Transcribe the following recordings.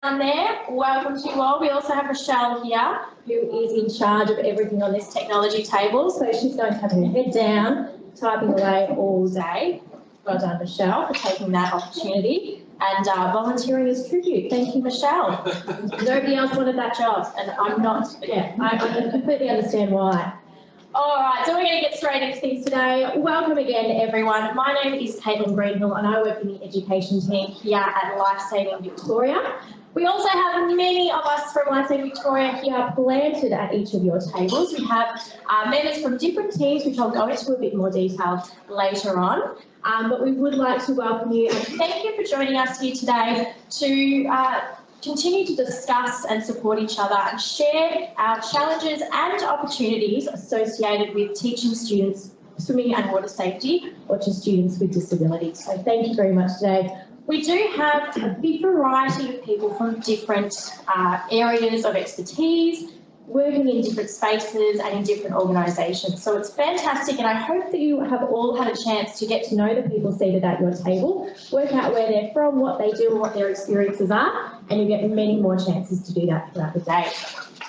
Down there, welcome to you all. We also have Rochelle here, who is in charge of everything on this technology table. So she's going to have her head down, typing away all day. Well done, Michelle, for taking that opportunity and volunteering as tribute. Thank you, Michelle. Nobody else wanted that job, and I'm not, I completely understand why. All right, so we're going to get straight into things today. Welcome again, everyone. My name is Caitlin Greenhill, and I work in the education team here at Lifesaving Victoria. We also have many of us from Lifesaving Victoria here planted at each of your tables. We have members from different teams, which I'll go into a bit more detail later on. But we would like to welcome you and thank you for joining us here today to continue to discuss and support each other and share our challenges and opportunities associated with teaching students swimming and water safety, or to students with disabilities. So thank you very much today. We do have a big variety of people from different areas of expertise, working in different spaces and in different organisations. So it's fantastic, and I hope that you have all had a chance to get to know the people seated at your table, work out where they're from, what they do and what their experiences are, and you get many more chances to do that throughout the day.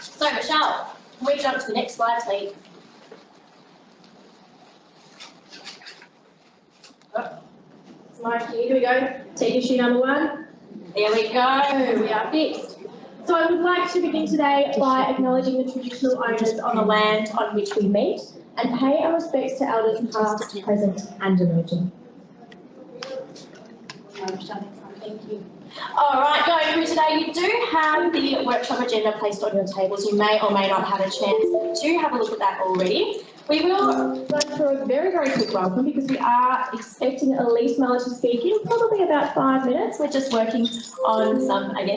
So Michelle, can we jump to the next slide, please? Here we go. Take issue number 1. There we go. We are fixed. So I would like to begin today by acknowledging the traditional owners on the land on which we meet and pay our respects to elders past, present and emerging. Thank you. All right, going through today, you do have the workshop agenda placed on your tables. You may or may not have a chance to have a look at that already. We will run through a very, very quick welcome because we are expecting Elise Muller to speak in probably about 5 minutes. We're just working on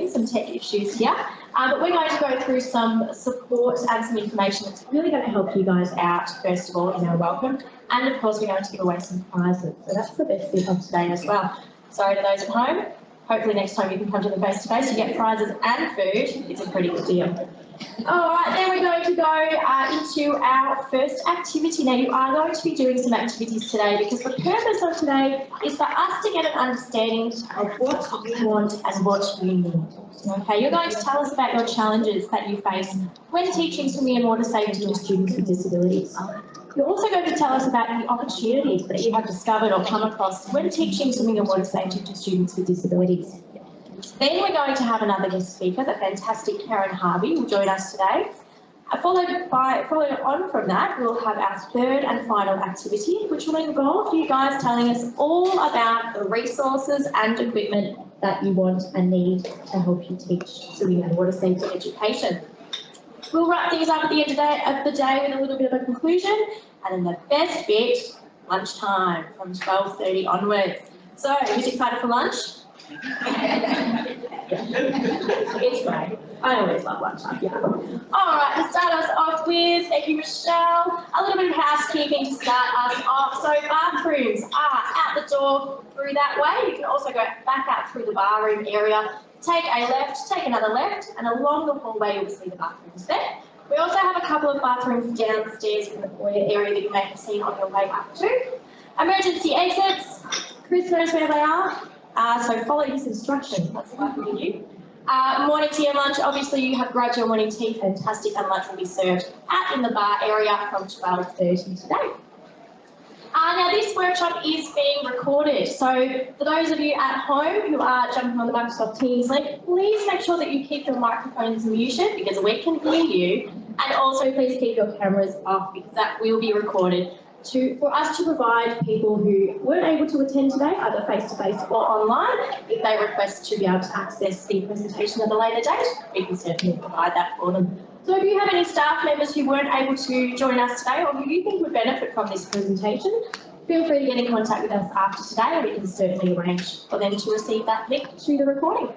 some tech issues here. But we're going to go through some support and some information that's really going to help you guys out, first of all, in our welcome. And of course, we're going to give away some prizes. So that's the best bit of today as well. Sorry to those at home. Hopefully next time you can come to the face-to-face, you get prizes and food. It's a pretty good deal. All right, then we're going to go into our first activity. Now, you are going to be doing some activities today because the purpose of today is for us to get an understanding of what you want and what you need. Okay, you're going to tell us about your challenges that you face when teaching swimming and water safety to students with disabilities. You're also going to tell us about the opportunities that you have discovered or come across when teaching swimming and water safety to students with disabilities. Then we're going to have another guest speaker, the fantastic Karen Harvey, will join us today. Following on from that, we'll have our third and final activity, which will involve you guys telling us all about the resources and equipment that you want and need to help you teach swimming and water safety education. We'll wrap things up at the end of the day with a little bit of a conclusion, and then the best bit, lunchtime from 12:30 onwards. So, who's excited for lunch? It's great. I always love lunchtime. Yeah. All right, to start us off with, thank you, Michelle. A little bit of housekeeping to start us off. So bathrooms are out the door through that way. You can also go back out through the bar room area. Take a left, take another left, and along the hallway you'll see the bathrooms there. We also have a couple of bathrooms downstairs in the foyer area that you may have seen on your way up to. Emergency exits. Chris knows where they are. So follow his instructions, that's what we do. Morning tea and lunch, obviously you have grabbed your morning tea, fantastic, and lunch will be served out in the bar area from 12:30 today. Now this workshop is being recorded, so for those of you at home who are jumping on the Microsoft Teams link, please make sure that you keep your microphones muted because we can hear you, and also please keep your cameras off because that will be recorded for us to provide people who weren't able to attend today, either face-to-face or online, if they request to be able to access the presentation at a later date, we can certainly provide that for them. So if you have any staff members who weren't able to join us today or who you think would benefit from this presentation, feel free to get in contact with us after today and we can certainly arrange for them to receive that link to the recording.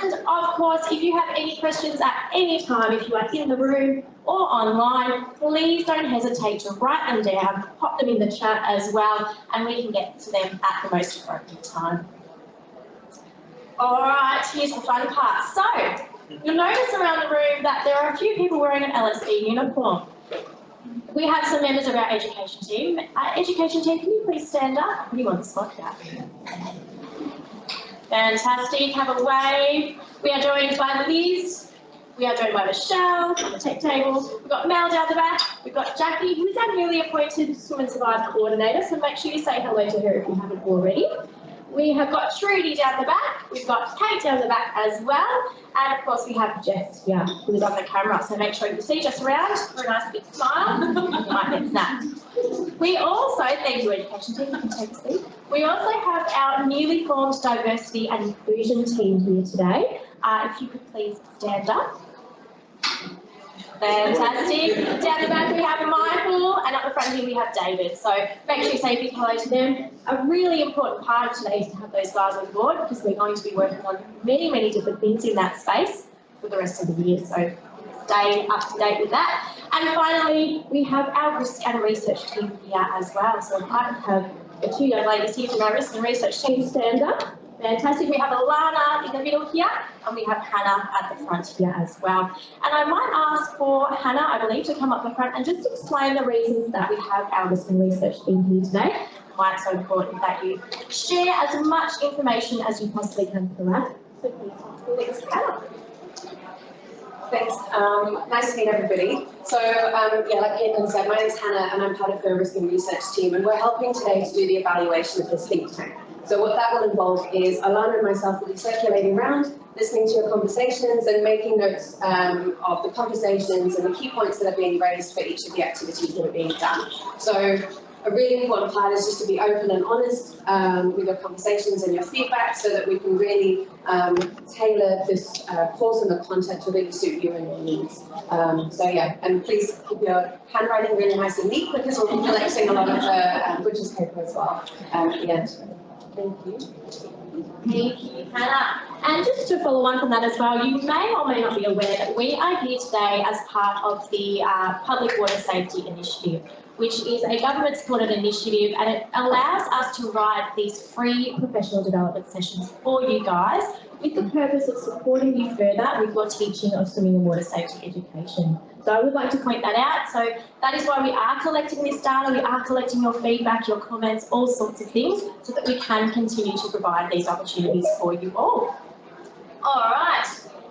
And of course, if you have any questions at any time, if you are in the room or online, please don't hesitate to write them down, pop them in the chat as well, and we can get to them at the most appropriate time. All right, here's the fun part. So, you'll notice around the room that there are a few people wearing an LSV uniform. We have some members of our education team. Education team, can you please stand up? What do you want the spot about? Fantastic, have a wave. We are joined by Elise. We are joined by Michelle on the tech table. We've got Mel down the back. We've got Jackie, who is our newly appointed Swim and Survive coordinator, so make sure you say hello to her if you haven't already. We have got Trudy down the back. We've got Kate down the back as well. And of course we have Jess here, who is on the camera, so make sure you see Jess around for a nice big smile. You might get snapped. We also, thank you education team, you can take a seat. We also have our newly formed diversity and inclusion team here today. If you could please stand up. Fantastic. Down the back we have Michael, and up the front here we have David. So make sure you say a big hello to them. A really important part of today is to have those guys on board, because we're going to be working on many, many different things in that space for the rest of the year. So stay up to date with that. And finally, we have our risk and research team here as well. So if I can have the two young ladies here from our risk and research team stand up. Fantastic. We have Alana in the middle here, and we have Hannah at the front here as well. And I might ask for Hannah, I believe, to come up the front and just explain the reasons that we have our risk and research team here today. Why it's so important that you share as much information as you possibly can for that. So please, Hannah. Thanks. Nice to meet everybody. So, yeah, like Caitlin said, my name's Hannah, and I'm part of the risk and research team, and we're helping today to do the evaluation of this think tank. So what that will involve is Alana and myself will be circulating around, listening to your conversations and making notes of the conversations and the key points that are being raised for each of the activities that are being done. So a really important part is just to be open and honest with your conversations and your feedback, so that we can really tailor this course and the content to really suit you and your needs. So yeah, and please keep your handwriting really nice and neat, because we'll be collecting a lot of the Butcher's paper as well at the end. Thank you. Thank you, Hannah. And just to follow on from that as well, you may or may not be aware that we are here today as part of the Public Water Safety Initiative, which is a government-supported initiative, and it allows us to run these free professional development sessions for you guys with the purpose of supporting you further with your teaching of swimming and water safety education. So I would like to point that out. So that is why we are collecting this data, we are collecting your feedback, your comments, all sorts of things, so that we can continue to provide these opportunities for you all. All right.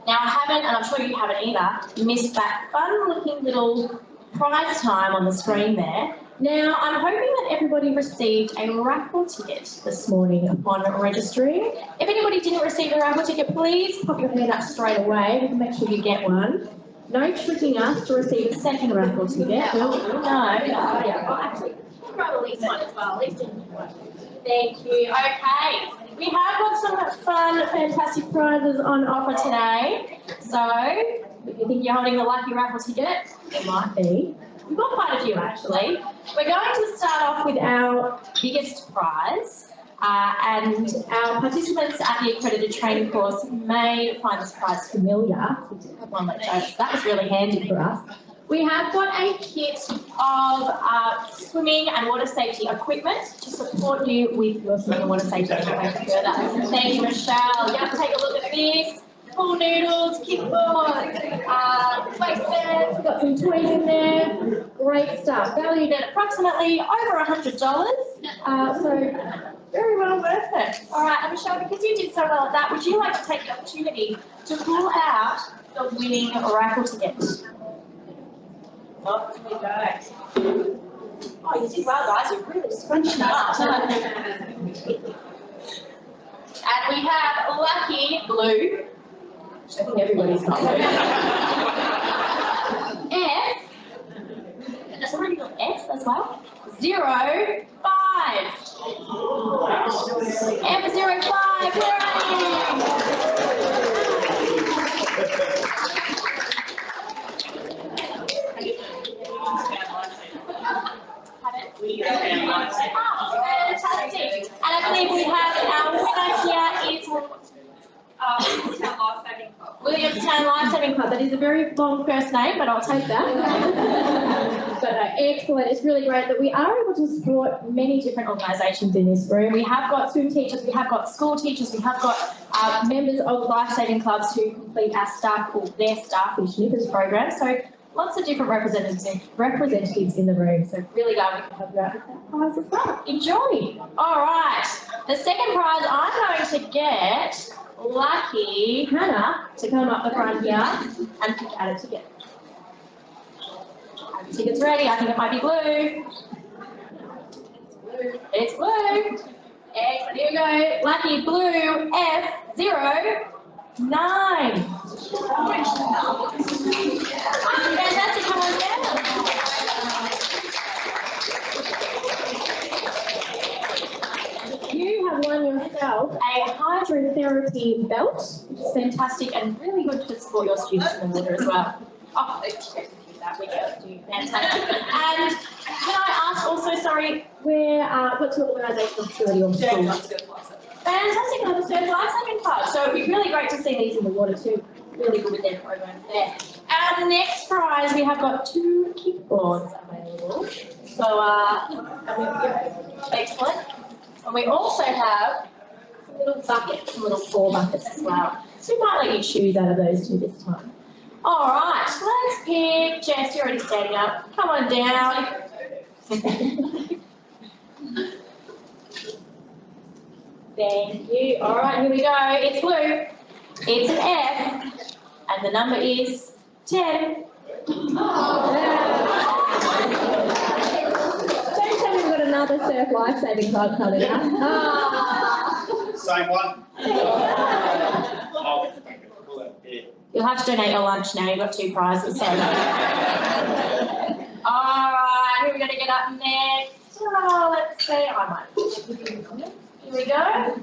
Now I haven't, and I'm sure you haven't either, missed that fun-looking little prize time on the screen there. Now, I'm hoping that everybody received a raffle ticket this morning upon registering. If anybody didn't receive a raffle ticket, please pop your hand up straight away. We can make sure you get one. No tricking us to receive a second raffle ticket. No. Yeah. Well, actually, we'll grab Elise one as well. Elise didn't get one. Thank you. Okay. We have got some fun, fantastic prizes on offer today. So, if you think you're holding the lucky raffle ticket, it might be. We've got quite a few actually. We're going to start off with our biggest prize, and our participants at the accredited training course may find this prize familiar. We did have one that was really handy for us. We have got a kit of swimming and water safety equipment to support you with your swimming and water safety education further. Thank you, Michelle. You have to take a look at this. Pool noodles, kickboards, waistbands, we've got some toys in there. Great stuff. Valued at approximately over $100. So very well worth it. All right, and Michelle, because you did so well at that, would you like to take the opportunity to pull out the winning raffle ticket? Oh, here we go. Oh, you did well, guys. You're really scrunching up. And we have lucky blue. I think everybody's got blue. F. That's already got F as well. 05. F05. Where are you? Fantastic. And I believe we have our winner here is Williamstown Lifesaving Club. That is a very long first name, but I'll take that. But excellent. It's really great that we are able to support many different organisations in this room. We have got swim teachers, we have got school teachers, we have got members of lifesaving clubs who complete our staff or their staff Snippers program. So lots of different representatives in the room. So really glad we can help you out with that prize as well. Enjoy. All right. The second prize I'm going to get lucky Hannah to come up the front here and pick out a ticket. Have your tickets ready. I think it might be blue. It's blue. Excellent. Here we go. Lucky blue F09. Fantastic. Come on down. You have won yourself a hydrotherapy belt, which is fantastic and really good to support your students in the water as well. Oh, okay. That we go do fantastic. And can I ask also, sorry, what's your organisational facility or school? Fantastic, another Surf Lifesaving Club. So it'd be really great to see these in the water too. Really good with their programs there. Our next prize, we have got 2 kickboards available. So, excellent. And we also have some little buckets, some little 4 buckets as well. So we might let you choose out of those 2 this time. All right, let's pick. Jess, you're already standing up. Come on down. Thank you. All right, here we go. It's blue. It's an F, and the number is 10. Don't tell me we've got another Surf Lifesaving Club coming up. Same one. You'll have to donate your lunch now. You've got 2 prizes. So. All right, who are we going to get up next? Oh, let's see. I might. Here we go.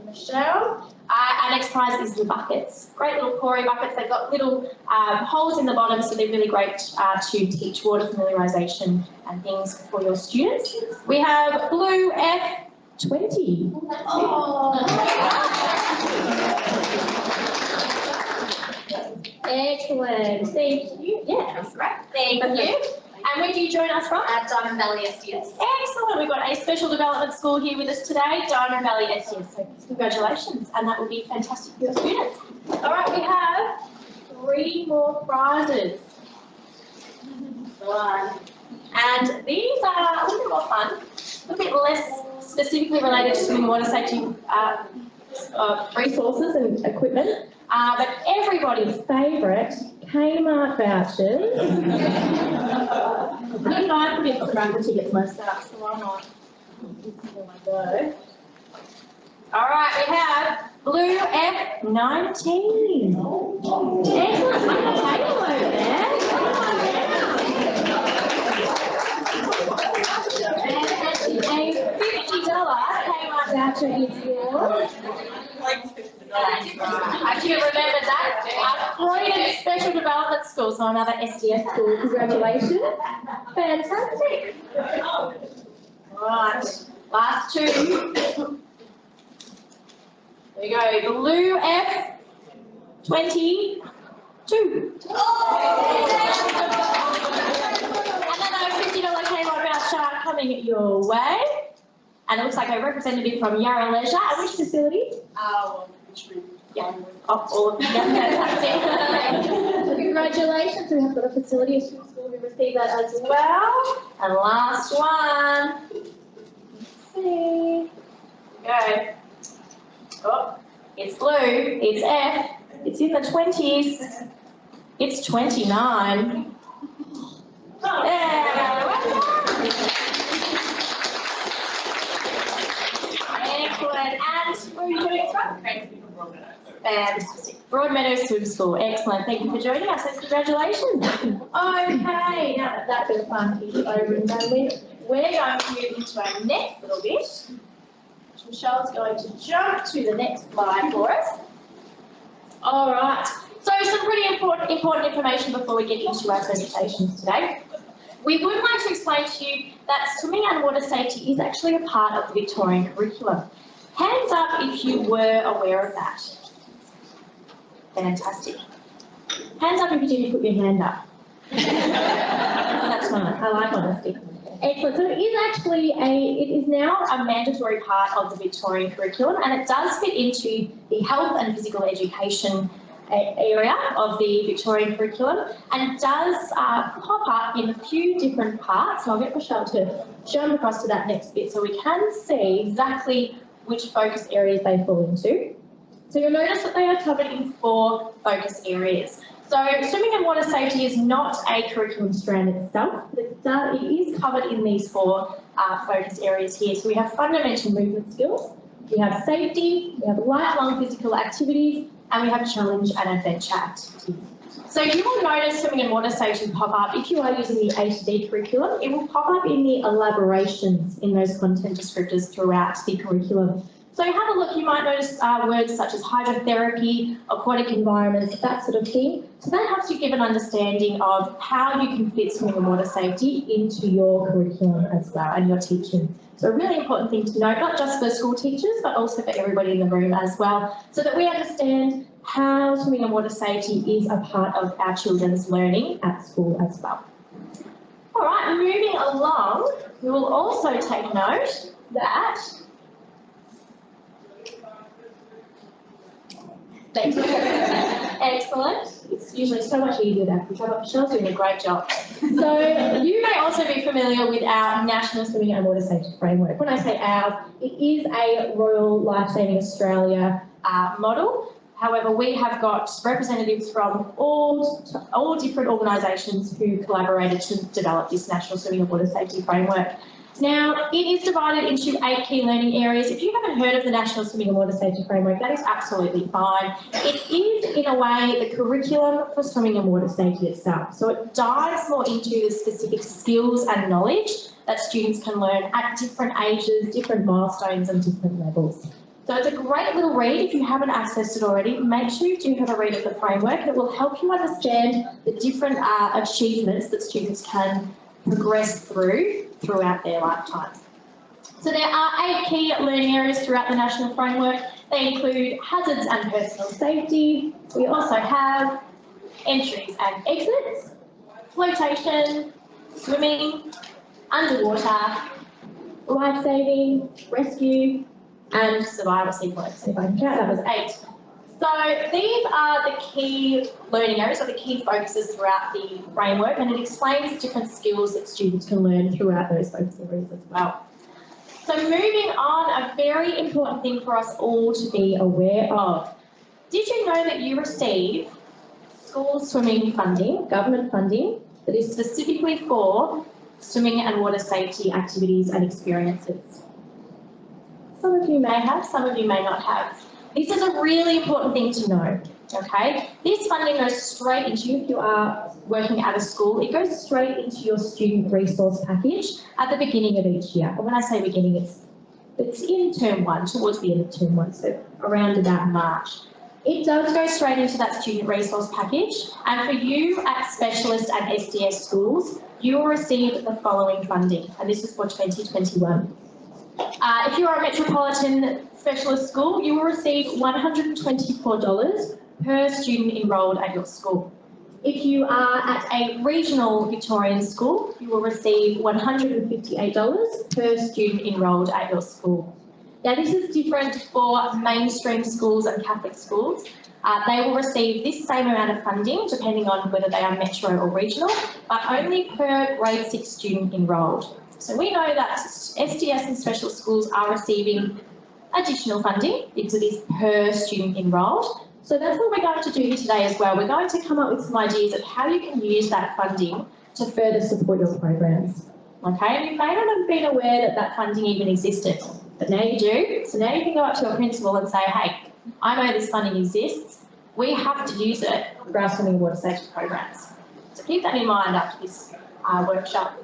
Michelle. Our next prize is the buckets. Great little Corey buckets. They've got little holes in the bottom, so they're really great to teach water familiarisation and things for your students. We have blue F20. Oh. Excellent. Thank you. Yeah, that's great. Thank you. And where do you join us from? At Diamond Valley SDS. Excellent. We've got a special development school here with us today, Diamond Valley SDS. So congratulations, and that will be fantastic for your students. All right, we have 3 more prizes. Right. And these are a little bit more fun, a little bit less specifically related to swimming water safety resources and equipment. But everybody's favourite Kmart vouchers. I think I put in some raffle tickets myself, so why not? Here we go. All right, we have blue F19. Excellent. Look at the table over there. And a $50 Kmart voucher is yours. I should have remembered that. Croydon Special Development School, so another SDS school. Congratulations. Fantastic. Right, last 2. There we go. Blue F22. And then a $50 Kmart voucher coming your way. And it looks like a representative from Yarra Leisure. At which facility? Yeah. All of them. Fantastic. Congratulations. We have got a facility school who received that as well. And last one. Let's see. Go. Oh, it's blue. It's F. It's in the 20s. It's 29. Yeah. Excellent. And where are you doing it from? Fantastic. Broadmeadows Swim School. Excellent. Thank you for joining us. And congratulations. Okay. Now that bit of fun is over and done with, we're going to move into our next little bit. Michelle's going to jump to the next slide for us. All right. So some pretty important information before we get into our presentations today. We would like to explain to you that swimming and water safety is actually a part of the Victorian curriculum. Hands up if you were aware of that. Fantastic. Hands up if you didn't put your hand up. That's fine. I like honesty. Excellent. So it is now a mandatory part of the Victorian curriculum, and it does fit into the health and physical education area of the Victorian curriculum, and does pop up in a few different parts. So I'll get Michelle to jump across to that next bit so we can see exactly which focus areas they fall into. So you'll notice that they are covered in 4 focus areas. So swimming and water safety is not a curriculum strand itself, but it is covered in these 4 focus areas here. So we have fundamental movement skills, we have safety, we have lifelong physical activities, and we have challenge and adventure activities. So you will notice swimming and water safety pop up if you are using the A to D curriculum. It will pop up in the elaborations in those content descriptors throughout the curriculum. So have a look, you might notice words such as hydrotherapy, aquatic environments, that sort of thing. So that helps you give an understanding of how you can fit swimming and water safety into your curriculum as well and your teaching. So a really important thing to note, not just for school teachers, but also for everybody in the room as well, so that we understand how swimming and water safety is a part of our children's learning at school as well. All right, moving along, we will also take note that thanks. Excellent. It's usually so much easier than Michelle's doing a great job. So you may also be familiar with our National Swimming and Water Safety Framework. When I say ours, it is a Royal Lifesaving Australia model. However, we have got representatives from all different organisations who collaborated to develop this National Swimming and Water Safety Framework. Now, it is divided into 8 key learning areas. If you haven't heard of the National Swimming and Water Safety Framework, that is absolutely fine. It is, in a way, the curriculum for swimming and water safety itself. So it dives more into the specific skills and knowledge that students can learn at different ages, different milestones and different levels. So it's a great little read. If you haven't accessed it already, make sure you do have a read of the framework. It will help you understand the different achievements that students can progress throughout their lifetime. So there are 8 key learning areas throughout the national framework. They include hazards and personal safety. We also have entries and exits, flotation, swimming, underwater, life-saving, rescue, and survival sequence. If I can count, that was 8. So these are the key learning areas, or the key focuses throughout the framework, and it explains different skills that students can learn throughout those focus areas as well. So moving on, a very important thing for us all to be aware of. Did you know that you receive school swimming funding, government funding, that is specifically for swimming and water safety activities and experiences? Some of you may have, some of you may not have. This is a really important thing to know, okay? This funding goes straight into, if you are working at a school, it goes straight into your student resource package at the beginning of each year. And when I say beginning, it's in term 1, towards the end of term 1, so around about March. It does go straight into that student resource package, and for you at specialist and SDS schools, you will receive the following funding, and this is for 2021. If you are a metropolitan specialist school, you will receive $124 per student enrolled at your school. If you are at a regional Victorian school, you will receive $158 per student enrolled at your school. Now, this is different for mainstream schools and Catholic schools. They will receive this same amount of funding, depending on whether they are metro or regional, but only per grade 6 student enrolled. So we know that SDS and special schools are receiving additional funding because it is per student enrolled. So that's what we're going to do here today as well. We're going to come up with some ideas of how you can use that funding to further support your programs. Okay, and you may not have been aware that that funding even existed, but now you do. So now you can go up to your principal and say, hey, I know this funding exists. We have to use it for our swimming and water safety programs. So keep that in mind after this workshop.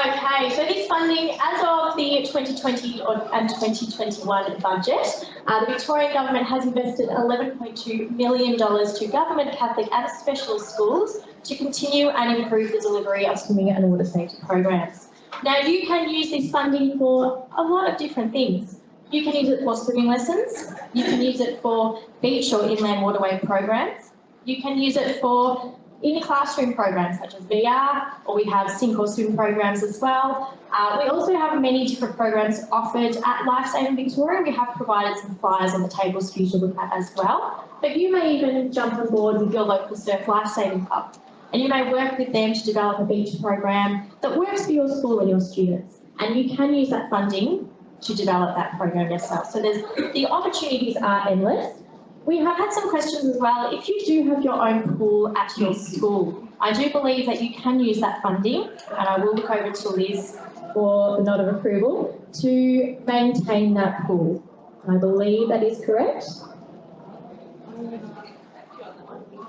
Okay, so this funding, as of the 2020 and 2021 budget, the Victorian Government has invested $11.2 million to government, Catholic and specialist schools to continue and improve the delivery of swimming and water safety programs. Now, you can use this funding for a lot of different things. You can use it for swimming lessons, you can use it for beach or inland waterway programs, you can use it for in-classroom programs such as VR, or we have sink or swim programs as well. We also have many different programs offered at Lifesaving Victoria. We have provided some flyers on the tables for you to look at as well. But you may even jump on board with your local surf lifesaving club, and you may work with them to develop a beach program that works for your school and your students. And you can use that funding to develop that program yourself. So the opportunities are endless. We have had some questions as well. If you do have your own pool at your school, I do believe that you can use that funding, and I will look over to Liz for the nod of approval, to maintain that pool. I believe that is correct.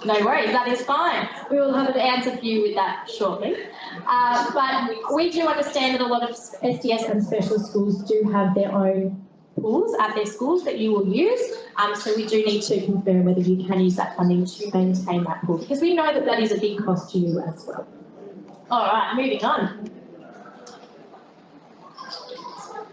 No worries, that is fine. We will have an answer for you with that shortly. But we do understand that a lot of SDS and special schools do have their own pools at their schools that you will use. So we do need to confirm whether you can use that funding to maintain that pool, because we know that that is a big cost to you as well. All right, moving on.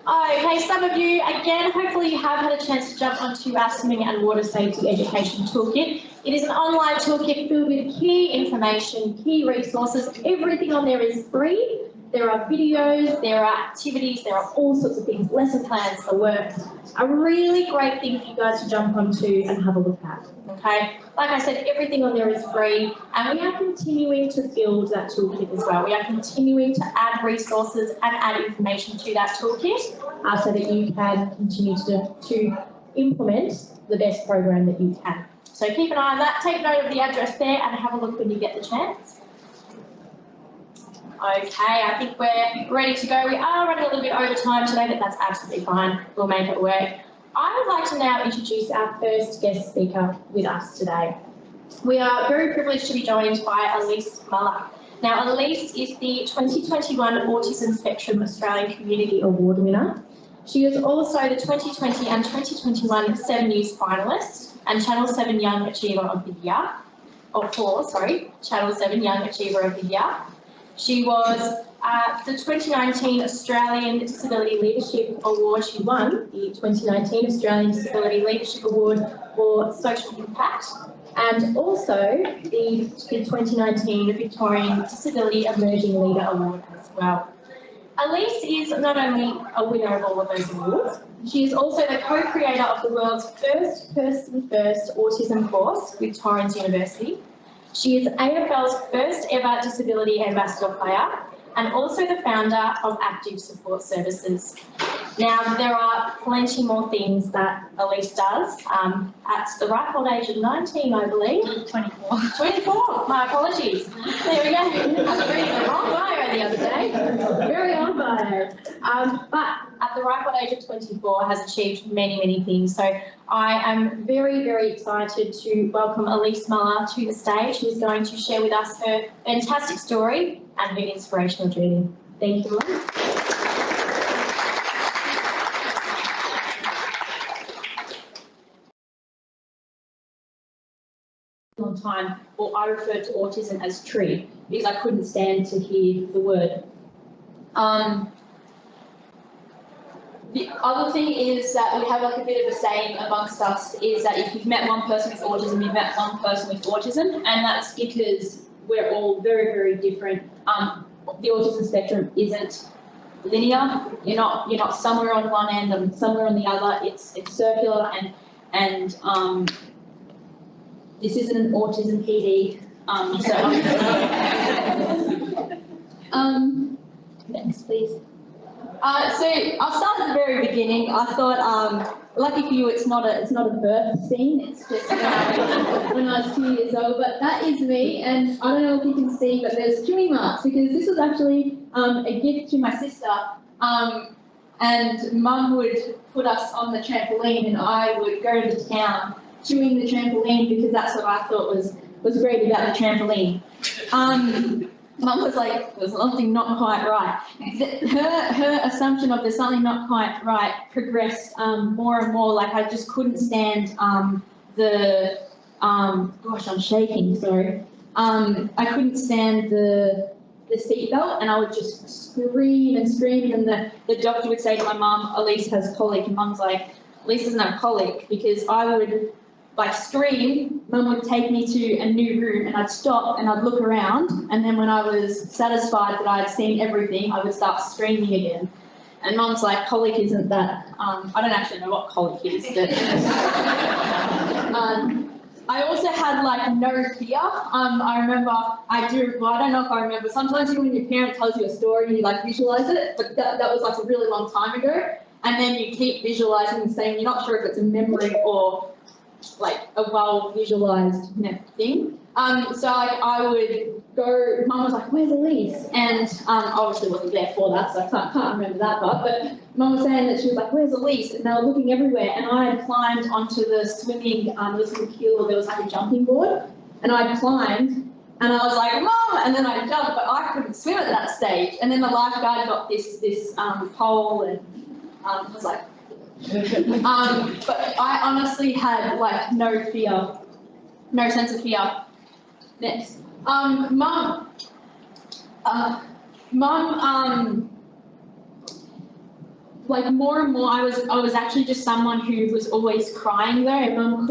Okay, some of you, again, hopefully you have had a chance to jump onto our Swimming and Water Safety Education Toolkit. It is an online toolkit filled with key information, key resources. Everything on there is free. There are videos, there are activities, there are all sorts of things, lesson plans, the works. A really great thing for you guys to jump onto and have a look at, okay? Like I said, everything on there is free, and we are continuing to build that toolkit as well. We are continuing to add resources and add information to that toolkit so that you can continue to implement the best program that you can. So keep an eye on that, take note of the address there, and have a look when you get the chance. Okay, I think we're ready to go. We are running a little bit over time today, but that's absolutely fine. We'll make it work. I would like to now introduce our first guest speaker with us today. We are very privileged to be joined by Elise Muller. Now, Elise is the 2021 Autism Spectrum Australian Community Award winner. She is also the 2020 and 2021 7 News finalist and Channel 7 Young Achiever of the Year, Channel 7 Young Achiever of the Year. She was the 2019 Australian Disability Leadership Award. She won the 2019 Australian Disability Leadership Award for Social Impact, and also the 2019 Victorian Disability Emerging Leader Award as well. Elise is not only a winner of all of those awards, she is also the co-creator of the world's first person-first autism course with Torrens University. She is AFL's first ever disability ambassador player and also the founder of Active Support Services. Now, there are plenty more things that Elise does at the ripe old age of 19, I believe. 24. 24, my apologies. There we go. I was reading the wrong bio the other day. Very on bio. But at the ripe old age of 24 has achieved many, many things. So I am very, very excited to welcome Elise Muller to the stage, who is going to share with us her fantastic story and her inspirational journey. Thank you, Elise. Long time, or I referred to autism as tree because I couldn't stand to hear the word. The other thing is that we have like a bit of a saying amongst us is that if you've met one person with autism, you've met one person with autism, and that's because we're all very, very different. The autism spectrum isn't linear. You're not somewhere on one end and somewhere on the other. It's circular, and this isn't an autism PD. Next, please. So I'll start at the very beginning. I thought, lucky for you, it's not a birth scene. It's just when I was 2 years old. But that is me, and I don't know if you can see, but there's chewing marks because this was actually a gift to my sister. And Mum would put us on the trampoline, and I would go to the town chewing the trampoline because that's what I thought was great about the trampoline. Mum was like, there's something not quite right. Her assumption of there's something not quite right progressed more and more. Like I just couldn't stand gosh, I'm shaking, sorry. I couldn't stand the seatbelt, and I would just scream and scream, and the doctor would say to my mum, Elise has colic, and Mum's like, Elise doesn't have colic, because I would like scream. Mum would take me to a new room, and I'd stop and I'd look around, and then when I was satisfied that I'd seen everything, I would start screaming again. And Mum's like, colic isn't that, I don't actually know what colic is, but I also had like no fear. I remember, I don't know if I remember, sometimes when your parent tells you a story, you like visualize it, but that was like a really long time ago. and then you keep visualizing and saying, you're not sure if it's a memory or like a well visualized thing. So like, I would go, Mum was like, where's Elise? And obviously wasn't there for that, so I can't remember that part, but Mum was saying that she was like, where's Elise? And they were looking everywhere, and I had climbed onto the swimming, there was a pool, there was like a jumping board, and I climbed, and I was like, Mum, and then I jumped, but I couldn't swim at that stage. And then the lifeguard got this pole and was like, but I honestly had like no fear, no sense of fear. Next, Mum, like more and more, I was actually just someone who was always crying though, and Mum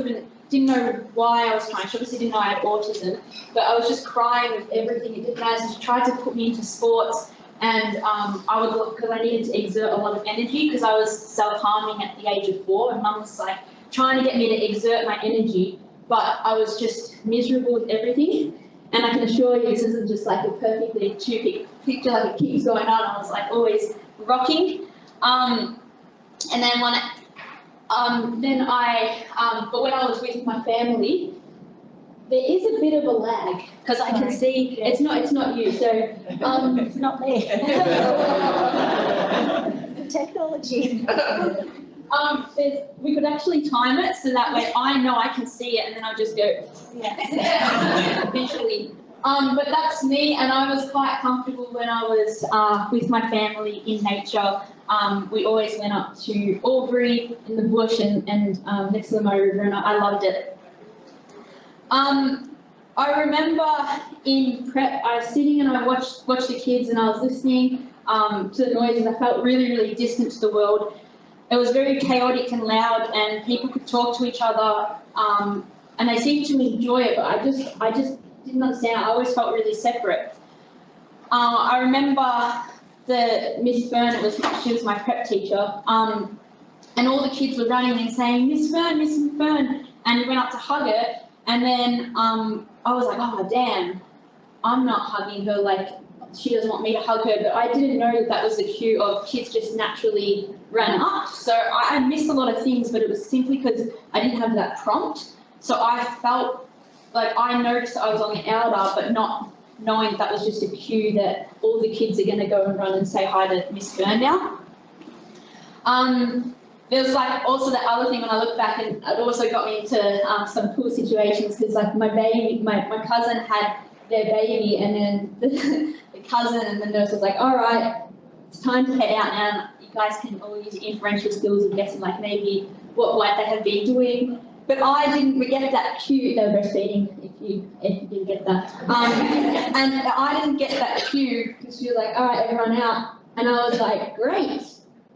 didn't know why I was crying. She obviously didn't know I had autism, but I was just crying with everything. It didn't matter. She tried to put me into sports, and I would look, because I needed to exert a lot of energy because I was self-harming at the age of 4, and Mum was like trying to get me to exert my energy, but I was just miserable with everything. And I can assure you, this isn't just like a perfectly stupid picture, like it keeps going on. I was like always rocking. And then but when I was with my family, there is a bit of a lag because I can see it's not you. So It's not me. Technology. We could actually time it so that way I know I can see it, and then I'll just go visually. But that's me, and I was quite comfortable when I was with my family in nature. We always went up to Albury in the bush and next to the Murray River, and I loved it. I remember in prep, I was sitting and I watched the kids, and I was listening to the noises. I felt really, really distant to the world. It was very chaotic and loud, and people could talk to each other, and they seemed to enjoy it, but I just didn't understand. I always felt really separate. I remember the Miss Fern, she was my prep teacher, and all the kids were running and saying, Miss Fern, and we went up to hug her, and then I was like, oh damn, I'm not hugging her, like she doesn't want me to hug her, but I didn't know that was the cue of kids just naturally ran up. So I missed a lot of things, but it was simply because I didn't have that prompt. So I felt like I noticed I was on the outer, but not knowing that was just a cue that all the kids are going to go and run and say hi to Miss Fern now. There was like also the other thing when I look back, and it also got me into some cool situations because like my cousin had their baby, and then the cousin and the nurse was like, all right, it's time to head out now. You guys can all use your inferential skills of guessing like maybe what they have been doing. But I didn't get that cue. They were breastfeeding, if you didn't get that. And I didn't get that cue because she was like, all right, everyone out. And I was like, great.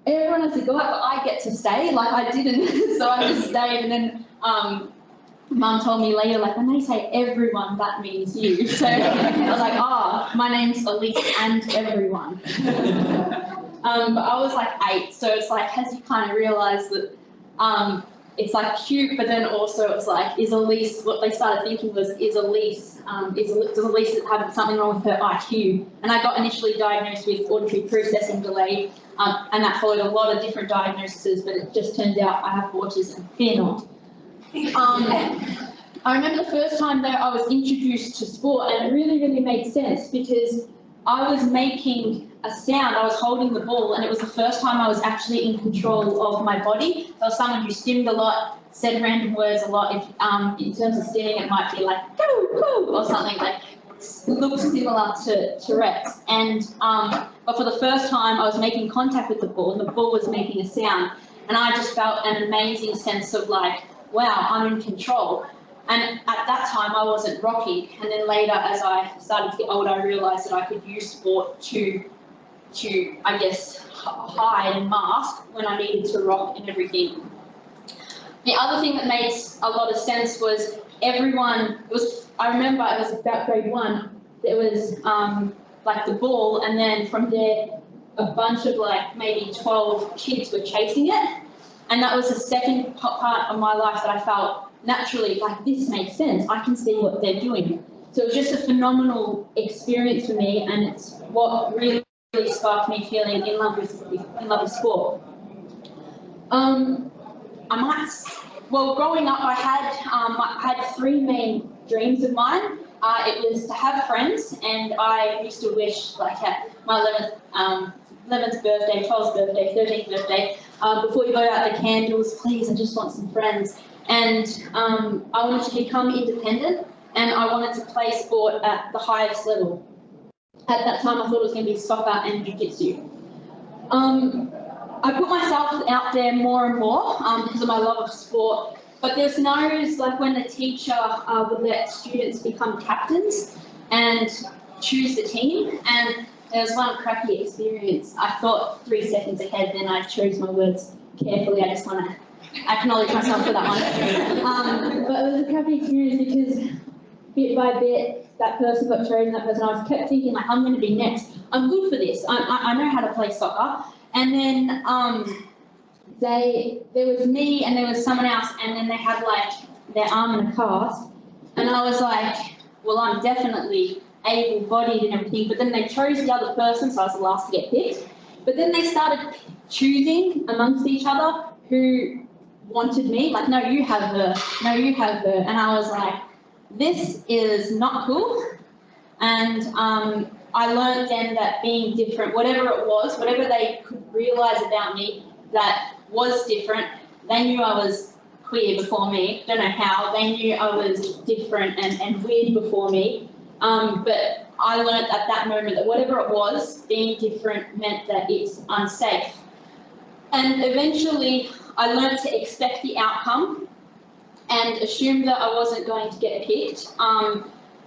Everyone has to go out, but I get to stay. Like I didn't, so I just stayed. And then Mum told me later, like when they say everyone, that means you. So I was like, oh, my name's Elise and everyone. But I was like 8, so it's like as you kind of realise that it's like cute, but then also it was like, is Elise, what they started thinking was, does Elise have something wrong with her IQ? And I got initially diagnosed with auditory processing delay, and that followed a lot of different diagnoses, but it just turns out I have autism. Fear not. I remember the first time that I was introduced to sport, and it really, really made sense because I was making a sound. I was holding the ball, and it was the first time I was actually in control of my body. I was someone who stimmed a lot, said random words a lot. If in terms of stimming, it might be like "go, go" or something like looks similar to Tourette's. And but for the first time, I was making contact with the ball, and the ball was making a sound, and I just felt an amazing sense of like, wow, I'm in control. And at that time, I wasn't rocking. And then later, as I started to get older, I realised that I could use sport to I guess, hide and mask when I needed to rock and everything. The other thing that made a lot of sense was I remember it was about grade 1, there was like the ball, and then from there, a bunch of like maybe 12 kids were chasing it. And that was the second part of my life that I felt naturally, like, this makes sense. I can see what they're doing. So it was just a phenomenal experience for me, and it's what really sparked me feeling in love with sport. Growing up, I had three main dreams of mine. It was to have friends, and I used to wish, like at my 11th birthday, 12th birthday, 13th birthday, before you blow out the candles, please, I just want some friends. And I wanted to become independent, and I wanted to play sport at the highest level. At that time, I thought it was going to be soccer and Jiu Jitsu. I put myself out there more and more because of my love of sport, but there's scenarios like when the teacher would let students become captains and choose the team, and there was one crappy experience. I thought 3 seconds ahead, then I chose my words carefully. I just want to acknowledge myself for that one. But it was a crappy experience because bit by bit, that person got chosen, that person. I kept thinking, like, I'm going to be next. I'm good for this. I know how to play soccer. And then there was me and there was someone else, and then they had like their arm in a cast, and I was like, well, I'm definitely able-bodied and everything, but then they chose the other person, so I was the last to get picked. But then they started choosing amongst each other who wanted me, like, no, you have her, no, you have her, and I was like, this is not cool. And I learned then that being different, whatever it was, whatever they could realise about me that was different, they knew I was queer before me, don't know how, they knew I was different and weird before me, but I learned at that moment that whatever it was, being different meant that it's unsafe. And eventually I learned to expect the outcome and assume that I wasn't going to get picked.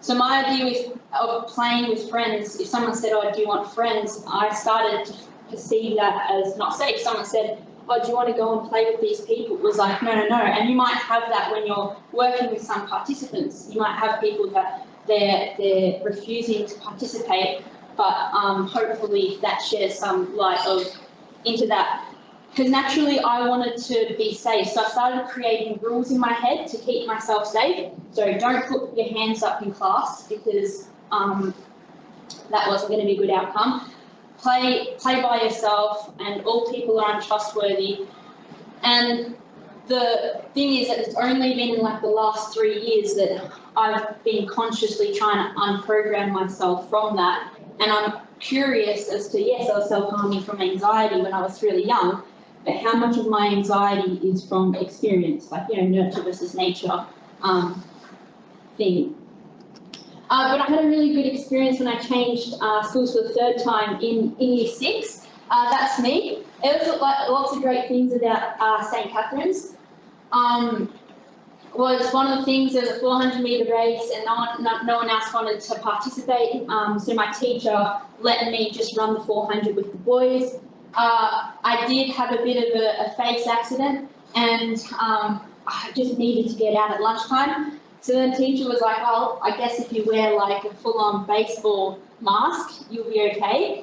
So my idea of playing with friends, if someone said, oh, do you want friends, I started to perceive that as not safe. Someone said, oh, do you want to go and play with these people? It was like, no, no, no. And you might have that when you're working with some participants. You might have people that they're refusing to participate, but hopefully that shares some light into that. Because naturally I wanted to be safe, so I started creating rules in my head to keep myself safe. So don't put your hands up in class because that wasn't going to be a good outcome. Play by yourself, and all people are untrustworthy. And the thing is that it's only been in like the last 3 years that I've been consciously trying to unprogram myself from that. And I'm curious as to, yes, I was self-harming from anxiety when I was really young, but how much of my anxiety is from experience, like, you know, nurture versus nature thing. But I had a really good experience when I changed schools for the 3rd time in Year 6. That's me. It was like lots of great things about St. Catherine's. Was one of the things, there was a 400-metre race and no one else wanted to participate, so my teacher let me just run the 400 with the boys. I did have a bit of a face accident, and I just needed to get out at lunchtime. So the teacher was like, well, I guess if you wear like a full-on baseball mask, you'll be okay.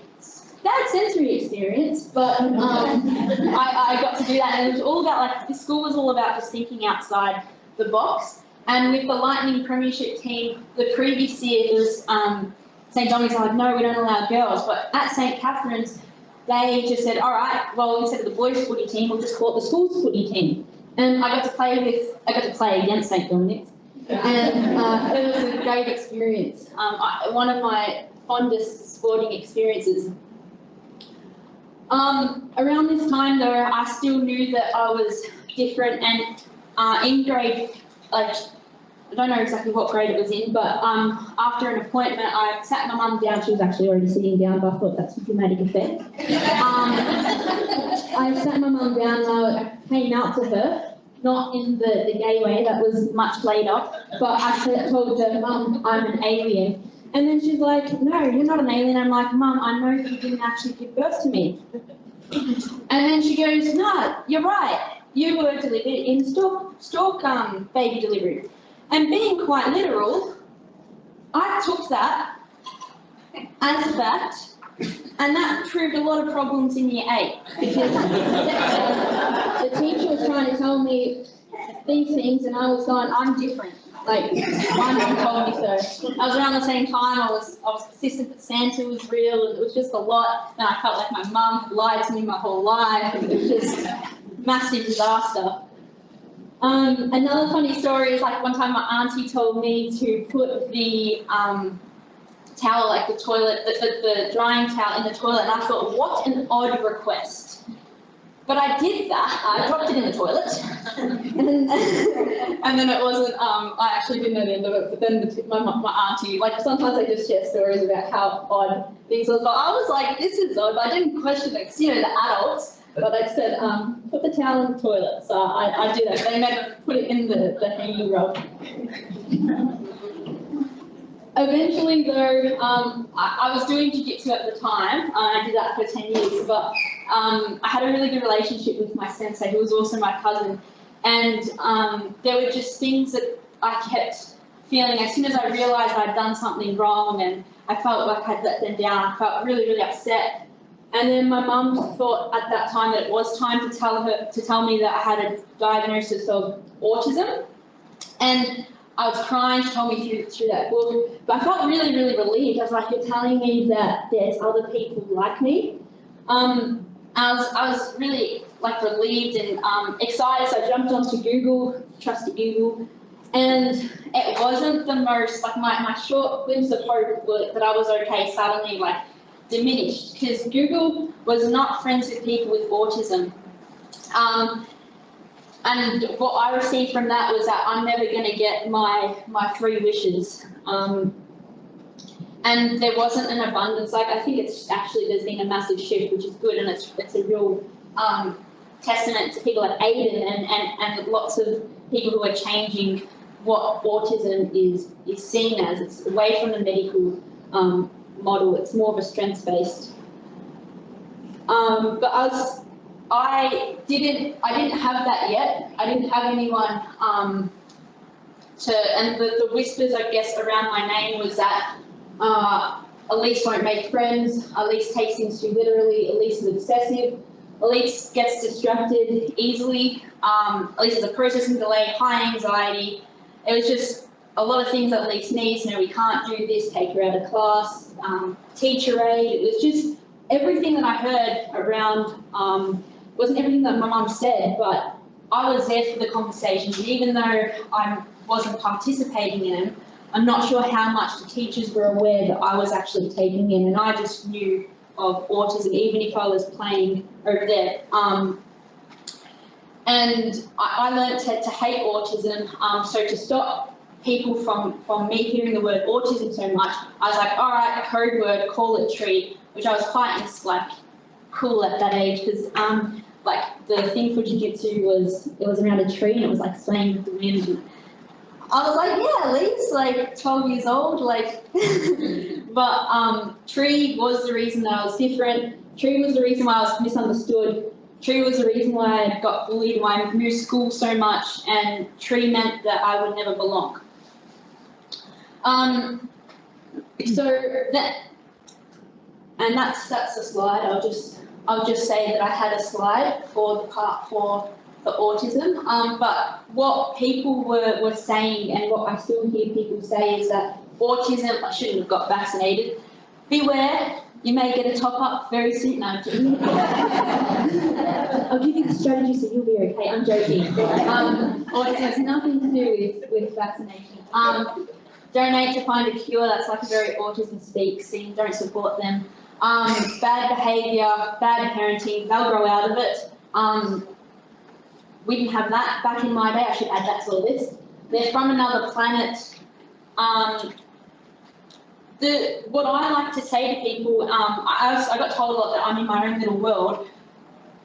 Bad sensory experience, but I got to do that, and it was all about, like, the school was all about just thinking outside the box. And with the Lightning Premiership team, the previous year it was St. Dominic's like, no, we don't allow girls, but at St. Catherine's, they just said, all right, well, instead of the boys' footy team, we'll just call it the school's footy team. And I got to play against St. Dominic's, and it was a great experience. One of my fondest sporting experiences. Around this time, though, I still knew that I was different, and in grade, like, I don't know exactly what grade it was in, but after an appointment, I sat my mum down. She was actually already sitting down, but I thought that's a dramatic effect. I sat my mum down and I came out to her, not in the gay way, that was much later, but I told her, Mum, I'm an alien. And then she's like, no, you're not an alien. I'm like, Mum, I know you didn't actually give birth to me. And then she goes, no, you're right. You were delivered in stalk baby delivery. And being quite literal, I took that as a fact, and that proved a lot of problems in Year 8, because the teacher was trying to tell me these things, and I was going, I'm different. Like, my mum told me so. I was around the same time, I was persistent that Santa was real, and it was just a lot, and I felt like my mum lied to me my whole life, and it was just massive disaster. Another funny story is like one time my auntie told me to put the towel, like the toilet, the drying towel in the toilet, and I thought, what an odd request. But I did that. I dropped it in the toilet, and then it wasn't. I actually didn't know the end of it. But then my auntie, like sometimes I just share stories about how odd things was. But I was like, this is odd. But I didn't question it. 'Cause, you know, the adults. But I said, put the towel in the toilet. So I did it. They never put it in the hanging rod. Eventually, though, I was doing Jiu Jitsu at the time. I did that for 10 years, but I had a really good relationship with my sensei, who was also my cousin. And there were just things that I kept feeling as soon as I realised I'd done something wrong and I felt like I'd let them down. I felt really, really upset. And then my mum thought at that time that it was time to tell me that I had a diagnosis of autism. And I was crying, she told me through that book, but I felt really, really relieved. I was like, you're telling me that there's other people like me. I was really like relieved and excited, so I jumped onto Google, trusty Google, and it wasn't the most, like my short glimpse of hope that I was okay suddenly like diminished, because Google was not friends with people with autism. And what I received from that was that I'm never going to get my 3 wishes. And there wasn't an abundance. Like, I think it's actually, there's been a massive shift, which is good, and it's a real testament to people like Aiden and lots of people who are changing what autism is seen as. It's away from the medical model. It's more of a strengths-based. But I didn't have that yet. I didn't have anyone and the whispers, I guess, around my name was that Elise won't make friends, Elise takes things too literally, Elise is obsessive, Elise gets distracted easily, Elise has a processing delay, high anxiety. It was just a lot of things that Elise needs. You know, we can't do this, take her out of class, teacher aid. It was just everything that I heard around. Wasn't everything that my mum said, but I was there for the conversations, and even though I wasn't participating in them, I'm not sure how much the teachers were aware that I was actually taking in, and I just knew of autism, even if I was playing over there. And I learned to hate autism, so to stop people from me hearing the word autism so much, I was like, all right, code word, call it tree, which I was quite cool at that age, because like the thing for Jiu Jitsu was around a tree and it was like swaying with the wind. And I was like, yeah, Elise, like 12 years old, like. But tree was the reason that I was different. Tree was the reason why I was misunderstood. Tree was the reason why I got bullied, why I moved school so much, and tree meant that I would never belong. That's the slide. I'll just say that I had a slide for the part for the autism. But what people were saying, and what I still hear people say, is that autism, I shouldn't have got vaccinated. Beware, you may get a top-up very soon. No, I'm joking. I'll give you the strategy so you'll be okay. I'm joking. Autism has nothing to do with vaccination. Donate to find a cure. That's like a very autism speak scene. Don't support them. Bad behaviour, bad parenting, they'll grow out of it. We didn't have that back in my day. I should add that to the list. They're from another planet. What I like to say to people, I got told a lot that I'm in my own little world.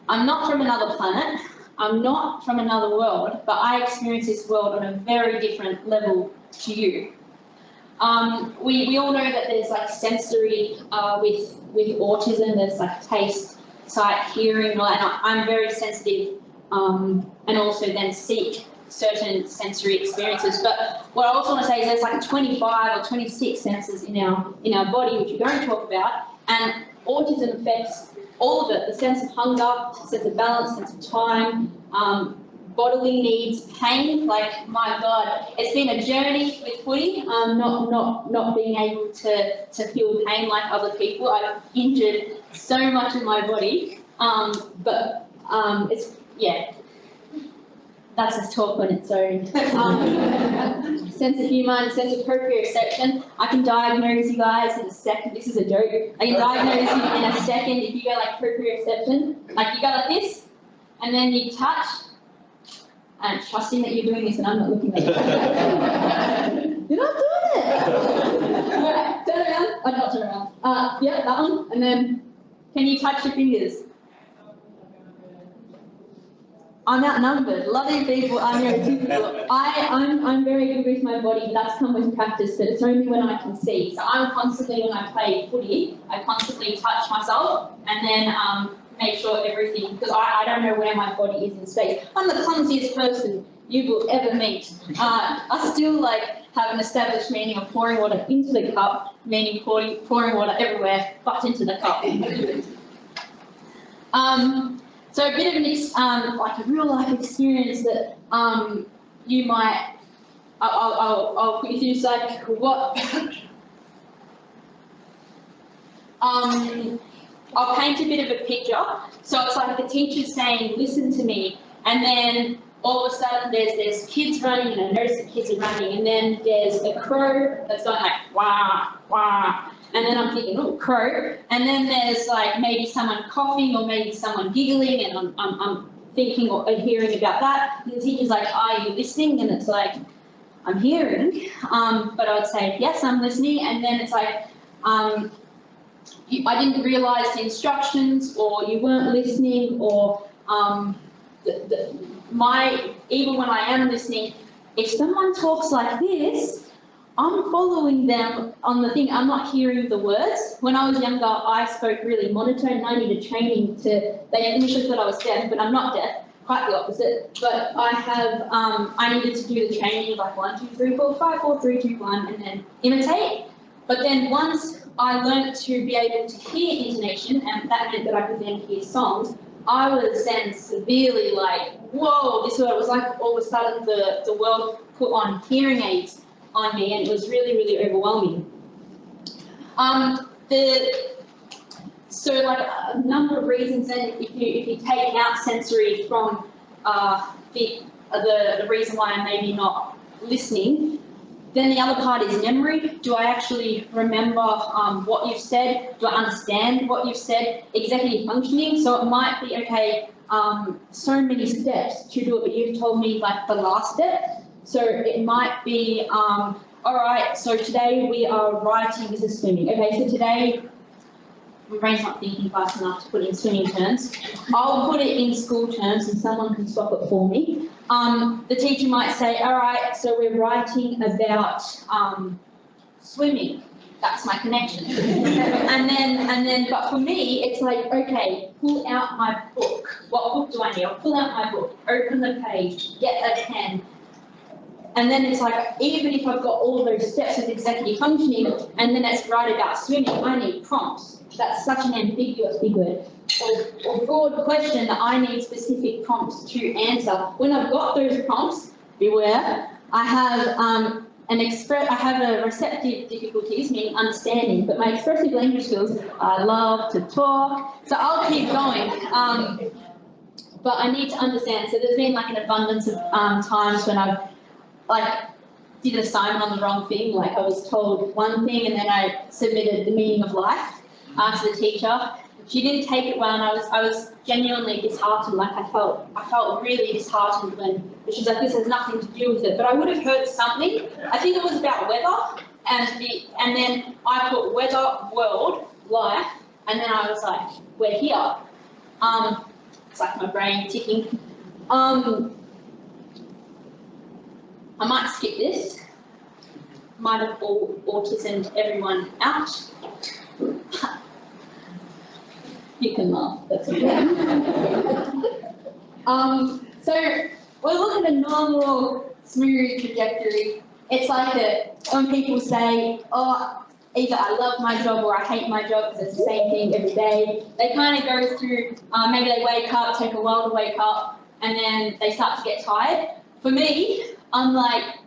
I'm not from another planet. I'm not from another world, but I experience this world on a very different level to you. We all know that there's like sensory with autism. There's like taste, sight, hearing, and I'm very sensitive, and also then seek certain sensory experiences. But what I also want to say is there's like 25 or 26 senses in our body, which we don't talk about, and autism affects all of it: the sense of hunger, sense of balance, sense of time, bodily needs, pain. Like, my God, it's been a journey with footy. Not being able to feel pain like other people. I've injured so much of my body, but Yeah, that's a talk on its own. Sense of humour and sense of proprioception. I can diagnose you guys in a second. This is a joke. I can diagnose you in a second if you go like proprioception. Like you go like this, and then you touch. And trusting that you're doing this and I'm not looking at you. You're not doing it! Alright, turn around. Oh, not turn around. Yeah, that one. And then, can you touch your fingers? I'm outnumbered. A lot of people are neurotypical. I'm very good with my body. That's come with practice, but it's only when I can see. So I'm constantly, when I play footy, I constantly touch myself and then make sure everything, because I don't know where my body is in space. I'm the clumsiest person you will ever meet. I still have an established meaning of pouring water into the cup, meaning pouring water everywhere, but into the cup. So a bit of an like a real life experience that you might, I'll put you through, like what. I'll paint a bit of a picture. So it's like the teacher's saying, listen to me. And then all of a sudden there's kids running, and I notice the kids are running. And then there's a crow that's going like, wah, wah. And then I'm thinking, oh, crow. And then there's like maybe someone coughing or maybe someone giggling, and I'm thinking or hearing about that. And the teacher's like, are you listening? And it's like, I'm hearing. But I would say, yes, I'm listening. And then it's like, I didn't realise the instructions, or you weren't listening, or even when I am listening, if someone talks like this, I'm following them on the thing. I'm not hearing the words. When I was younger, I spoke really monotone, and I needed training to. They initially thought I was deaf, but I'm not deaf. Quite the opposite. But I needed to do the training like 1, 2, 3, 4, 5, 4, 3, 2, 1, and then imitate. But then once I learnt to be able to hear intonation, and that meant that I could then hear songs, I was then severely like, whoa, this was like all of a sudden the world put on hearing aids on me, and it was really, really overwhelming. So like a number of reasons, and if you take out sensory from the reason why I'm maybe not listening, then the other part is memory. Do I actually remember what you've said? Do I understand what you've said? Executive functioning. So it might be, okay, so many steps to do it, but you've told me like the last step. So it might be, all right, so today we are writing, this is swimming. Okay, so today, my brain's not thinking fast enough to put it in swimming terms. I'll put it in school terms and someone can stop it for me. The teacher might say, all right, so we're writing about swimming. That's my connection. and then, but for me, it's like, okay, pull out my book. What book do I need? I'll pull out my book, open the page, get a pen. And then it's like, even if I've got all those steps of executive functioning, and then it's right about swimming, I need prompts. That's such an ambiguous big word. Or broad question that I need specific prompts to answer. When I've got those prompts, beware, I have I have a receptive difficulties, meaning understanding, but my expressive language skills, I love to talk, so I'll keep going. But I need to understand. So there's been like an abundance of times when I've did an assignment on the wrong thing. Like I was told one thing and then I submitted the meaning of life to the teacher. She didn't take it well, and I was genuinely disheartened. Like I felt really disheartened when she's like, this has nothing to do with it. But I would have heard something. I think it was about weather, and then I put weather, world, life, and then I was like, we're here. It's like my brain ticking. I might skip this. Might have autismed everyone out. You can laugh, that's okay. So we're looking at a normal, smooth trajectory. It's like that when people say, oh, either I love my job or I hate my job because it's the same thing every day. They kind of go through, maybe they wake up, take a while to wake up, and then they start to get tired. For me, I'm like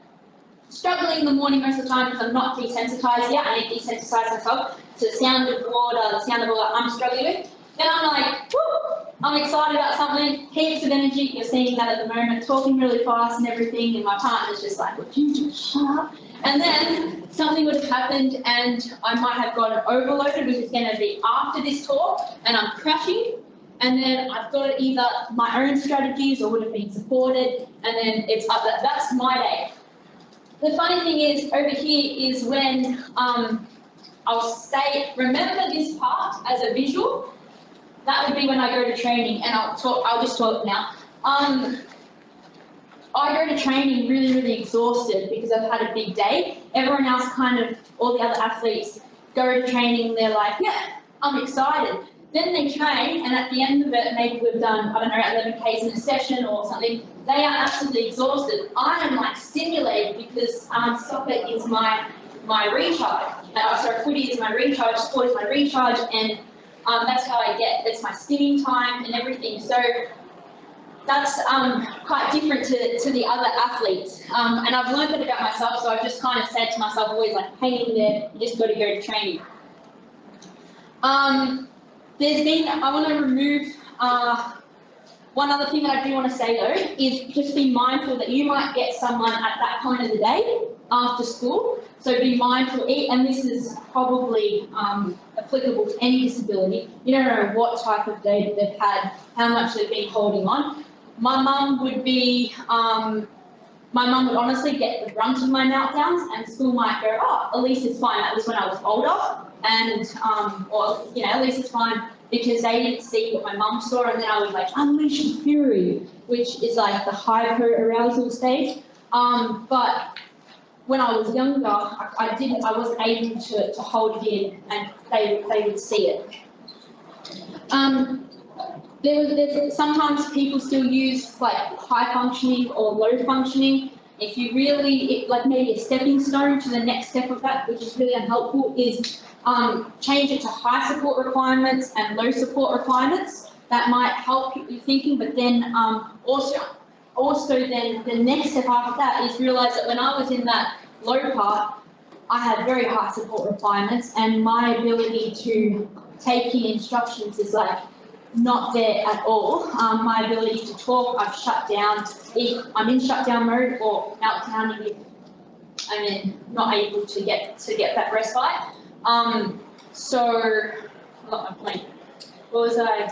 struggling in the morning most of the time because I'm not desensitized yet. I need to desensitize myself to the sound of water, the sound of all that I'm struggling with. Then I'm like, whoo, I'm excited about something, heaps of energy, you're seeing that at the moment, talking really fast and everything, and my partner's just like, would you just shut up? And then something would have happened and I might have gotten overloaded, which is going to be after this talk, and I'm crashing. And then I've got either my own strategies or would have been supported, and then it's up there. That's my day. The funny thing is, over here is when I'll say, remember this part as a visual. That would be when I go to training, and I'll just talk now. I go to training really, really exhausted because I've had a big day. Everyone else all the other athletes go to training, they're like, yeah, I'm excited. Then they train, and at the end of it, maybe we've done, I don't know, 11 Ks in a session or something, they are absolutely exhausted. I am like stimulated because soccer is my recharge. Sorry, footy is my recharge, sport is my recharge, and that's how I get, it's my stimming time and everything. So that's quite different to the other athletes. And I've learned that about myself, so I've just kind of said to myself always like, hang in there, you just got to go to training. I want to remove, one other thing that I do want to say though, is just be mindful that you might get someone at that point of the day after school. So be mindful, and this is probably applicable to any disability. You don't know what type of day they've had, how much they've been holding on. My mum would honestly get the brunt of my meltdowns, and school might go, oh, Elise is fine. That was when I was older, and or Elise is fine because they didn't see what my mum saw, and then I would like unleash the fury, which is like the hyper-arousal stage. But when I was younger, I wasn't able to hold it in, and they would see it. There's sometimes people still use like high functioning or low functioning. If you really, like maybe a stepping stone to the next step of that, which is really unhelpful, is change it to high support requirements and low support requirements. That might help you thinking, but then also then the next step after that is realize that when I was in that low part, I had very high support requirements, and my ability to take in instructions is like not there at all. My ability to talk, I've shut down. If I'm in shutdown mode or meltdowning if I'm not able to get that respite. So I got my point. What was I?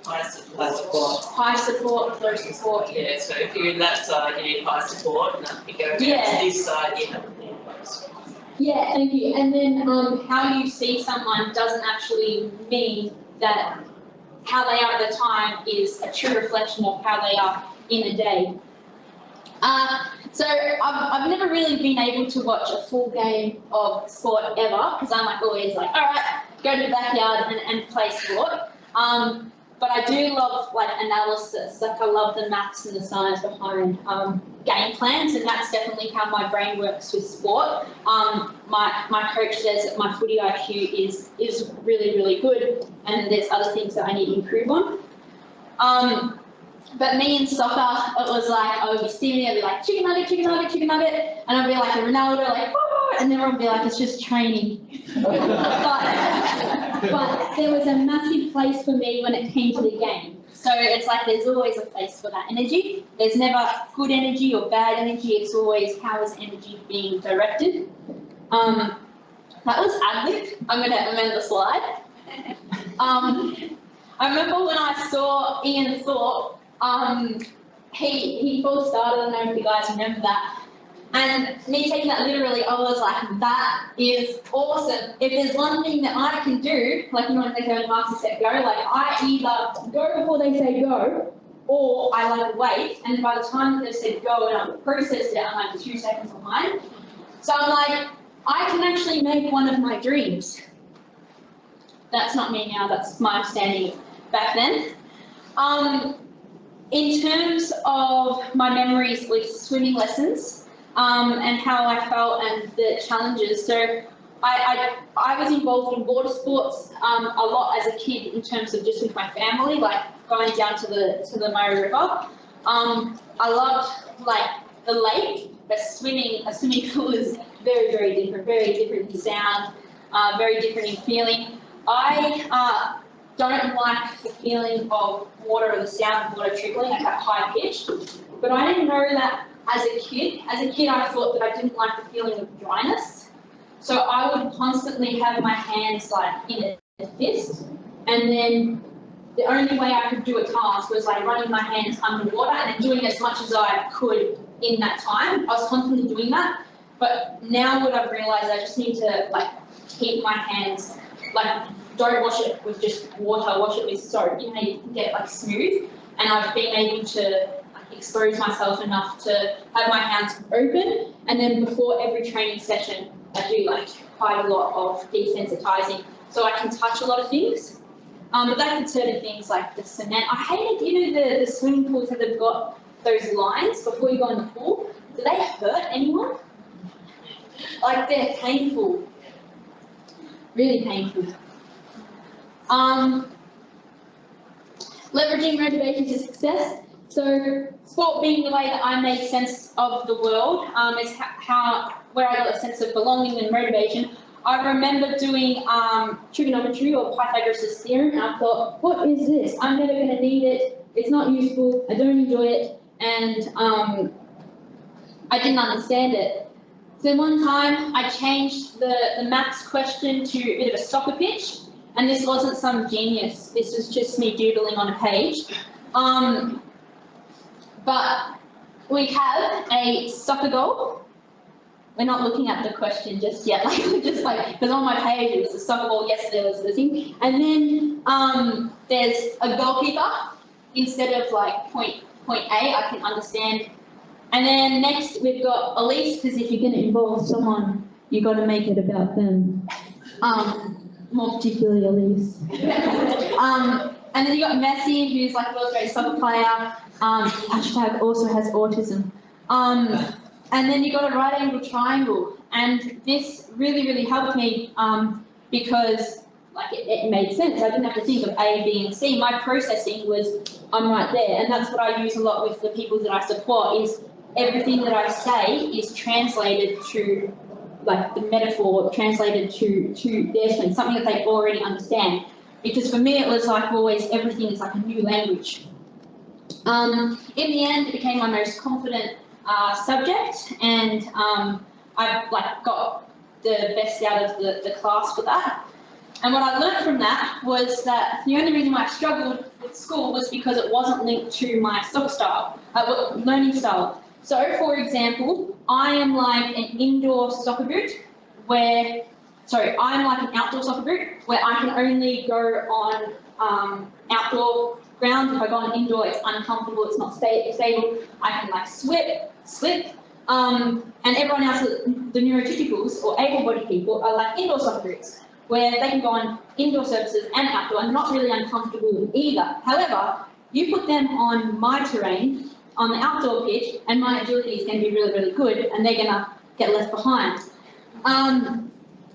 High support. High support, low support. Yeah, so if you're in that side, you need high support, and if you go down to this side, you have low support. Yeah, thank you. And then how you see someone doesn't actually mean that how they are at the time is a true reflection of how they are in a day. So I've never really been able to watch a full game of sport ever, because I'm like always like, all right, go to the backyard and play sport. But I do love like analysis, like I love the maths and the science behind game plans, and that's definitely how my brain works with sport. My coach says that my footy IQ is really, really good, and there's other things that I need to improve on. But me in soccer, it was like I would be standing there, I'd be like chicken nugget, chicken nugget, chicken nugget, and I'd be like a Ronaldo, like, oh, and everyone would be like, it's just training. But there was a massive place for me when it came to the game. So it's like there's always a place for that energy. There's never good energy or bad energy. It's always how is energy being directed. That was ad-lib. I'm going to amend the slide. I remember when I saw Ian Thorpe, he first started, I don't know if you guys remember that. And me taking that literally, I was like, that is awesome. If there's one thing that I can do, like when they go master set go, like I either go before they say go, or I like wait, and by the time they've said go and I've processed it, I'm like 2 seconds behind. So I'm like, I can actually make one of my dreams. That's not me now, that's my understanding back then. In terms of my memories with swimming lessons, and how I felt and the challenges. So I was involved in water sports a lot as a kid in terms of just with my family, like going down to the Murray River. I loved like the lake, but a swimming pool is very, very different in sound, very different in feeling. don't like the feeling of water or the sound of water trickling at that high pitch. But I didn't know that as a kid. As a kid, I thought that I didn't like the feeling of dryness. So I would constantly have my hands like in a fist. And then the only way I could do a task was like running my hands underwater and then doing as much as I could in that time. I was constantly doing that. But now what I've realised, I just need to like keep my hands, like don't wash it with just water, wash it with soap. You know, you can get it like smooth. And I've been able to expose myself enough to have my hands open. And then before every training session, I do like quite a lot of desensitizing, so I can touch a lot of things. But that's certain things like the cement. I hated, you know, the swimming pools that they've got those lines before you go in the pool. Do they hurt anyone? Like they're painful, really painful. Leveraging motivation to success. So sport being the way that I make sense of the world is where I got a sense of belonging and motivation. I remember doing trigonometry or Pythagoras' theorem, and I thought, what is this? I'm never going to need it. It's not useful. I don't enjoy it, and I didn't understand it. So one time I changed the maths question to a bit of a soccer pitch, and this wasn't some genius. This was just me doodling on a page. But we have a soccer goal. We're not looking at the question just yet, because on my page it was a soccer ball. Yes, there was the thing, and then there's a goalkeeper instead of like point A. I can understand. And then next we've got Elise, because if you're going to involve someone, you got to make it about them. More particularly Elise. And then you got Messi, who's like a world's greatest soccer player. Hashtag also has autism. And then you got a right angle triangle. And this really, really helped me because like it made sense. I didn't have to think of A, B, and C. My processing was, I'm right there. And that's what I use a lot with the people that I support, is everything that I say is translated to like the metaphor, translated to their swing, something that they already understand. Because for me, it was like always everything is like a new language. In the end, it became my most confident subject, and I like got the best out of the class for that. And what I learned from that was that the only reason why I struggled with school was because it wasn't linked to my soccer style, learning style. So, for example, I am like an indoor soccer boot where, I'm like an outdoor soccer boot where I can only go on outdoor grounds. If I go on indoor, it's uncomfortable, it's not stable. I can like slip. And everyone else, the neurotypicals or able-bodied people, are like indoor soccer boots where they can go on indoor surfaces and outdoor and not really uncomfortable with either. However, you put them on my terrain, on the outdoor pitch, and my agility is going to be really, really good, and they're going to get left behind.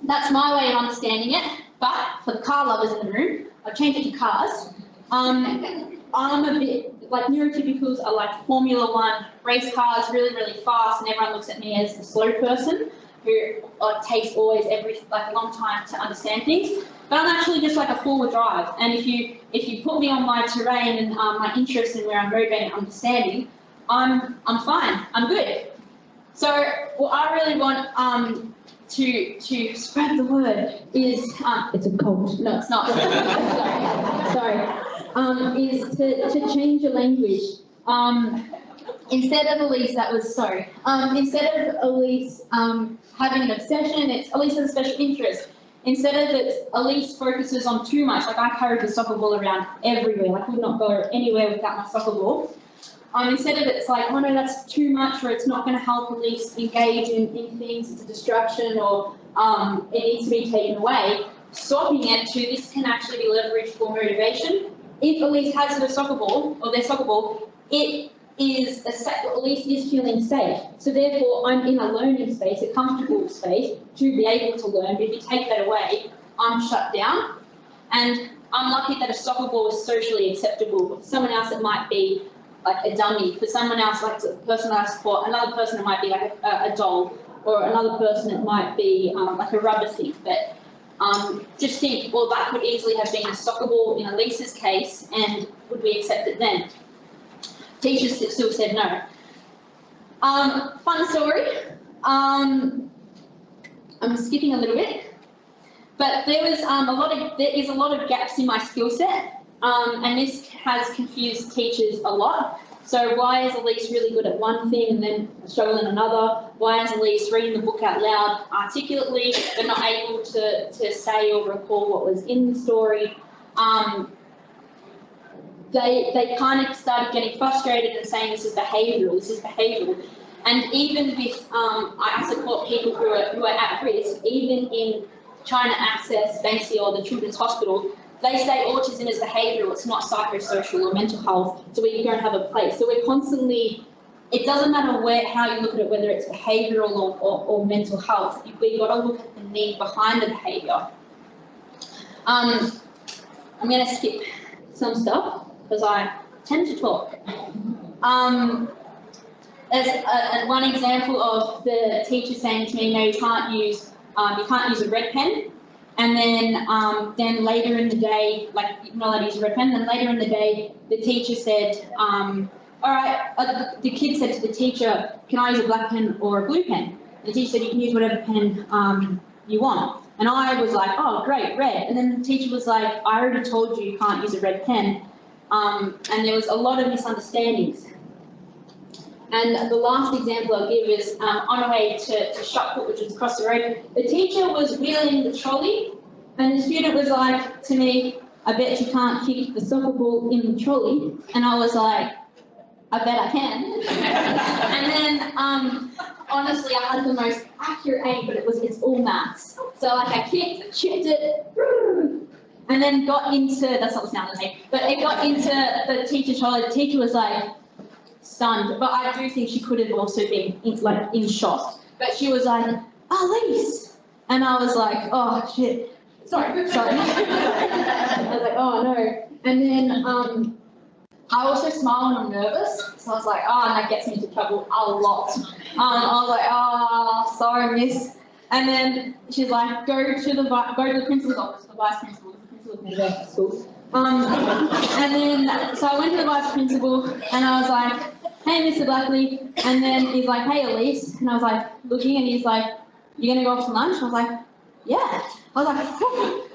That's my way of understanding it, but for the car lovers in the room, I've changed it to cars. I'm a bit, like neurotypicals are like Formula One race cars, really, really fast, and everyone looks at me as the slow person who takes always a long time to understand things. But I'm actually just like a forward drive, and if you put me on my terrain and my interest and where I'm motivated and understanding, I'm fine, I'm good. So what I really want to spread the word is it's a cult. No, it's not. sorry. Is to change your language. Instead of Elise, instead of Elise having an obsession, it's Elise has a special interest. Instead of it, Elise focuses on too much. Like I carried the soccer ball around everywhere. I could not go anywhere without my soccer ball. Instead of it's like, oh no, that's too much, or it's not going to help Elise engage in things, it's a distraction, or it needs to be taken away, swapping it to this can actually be leveraged for motivation. If Elise has their soccer ball, it is Elise is feeling safe. So therefore, I'm in a learning space, a comfortable space to be able to learn. But if you take that away, I'm shut down. And I'm lucky that a soccer ball is socially acceptable. For someone else, it might be like a dummy. For someone else, like the person I support, another person, it might be like a doll, or another person, it might be like a rubber thing. But just think, well, that could easily have been a soccer ball in Elise's case, and would we accept it then? Teachers still said no. Fun story. I'm skipping a little bit, but there is a lot of gaps in my skill set, and this has confused teachers a lot. So why is Elise really good at one thing and then struggle in another? Why is Elise reading the book out loud articulately but not able to say or recall what was in the story? They kind of started getting frustrated and saying this is behavioural. And even with, I support people who are at risk, even in trying to access Banksy or the Children's Hospital, they say autism is behavioural, it's not psychosocial or mental health, so we don't have a place. So we're constantly, it doesn't matter how you look at it, whether it's behavioural or mental health, we've got to look at the need behind the behaviour. I'm going to skip some stuff because I tend to talk. As one example of the teacher saying to me, no, you can't use a red pen. And then later in the day, like you're not allowed to use a red pen, then later in the day, the teacher said, all right, the kid said to the teacher, can I use a black pen or a blue pen? The teacher said, you can use whatever pen you want. And I was like, oh, great, red. And then the teacher was like, I already told you can't use a red pen. And there was a lot of misunderstandings. And the last example I'll give is on our way to shot put, which was across the road. The teacher was wheeling the trolley, and the student was like to me, I bet you can't kick the soccer ball in the trolley. And I was like, I bet I can. And then honestly, I had the most accurate aim, but it's all maths. So like I kicked, chipped it, and then got into, that's not the sound I made, but it got into the teacher's trolley. The teacher was like, stunned, but I do think she could have also been in shock. But she was like, Elise, and I was like, oh shit, sorry. I was like, oh no. And then I also smile when I'm nervous, so I was like, oh, and that gets me into trouble a lot. I was like, oh, sorry, miss. And then she's like, go to the principal's office, the vice principal, the principal of university schools. And then, so I went to the vice principal and I was like, hey, Mr. Blackley. And then he's like, hey, Elise. And I was like, looking, and he's like, you going to go off to lunch? I was like, yeah. I was like,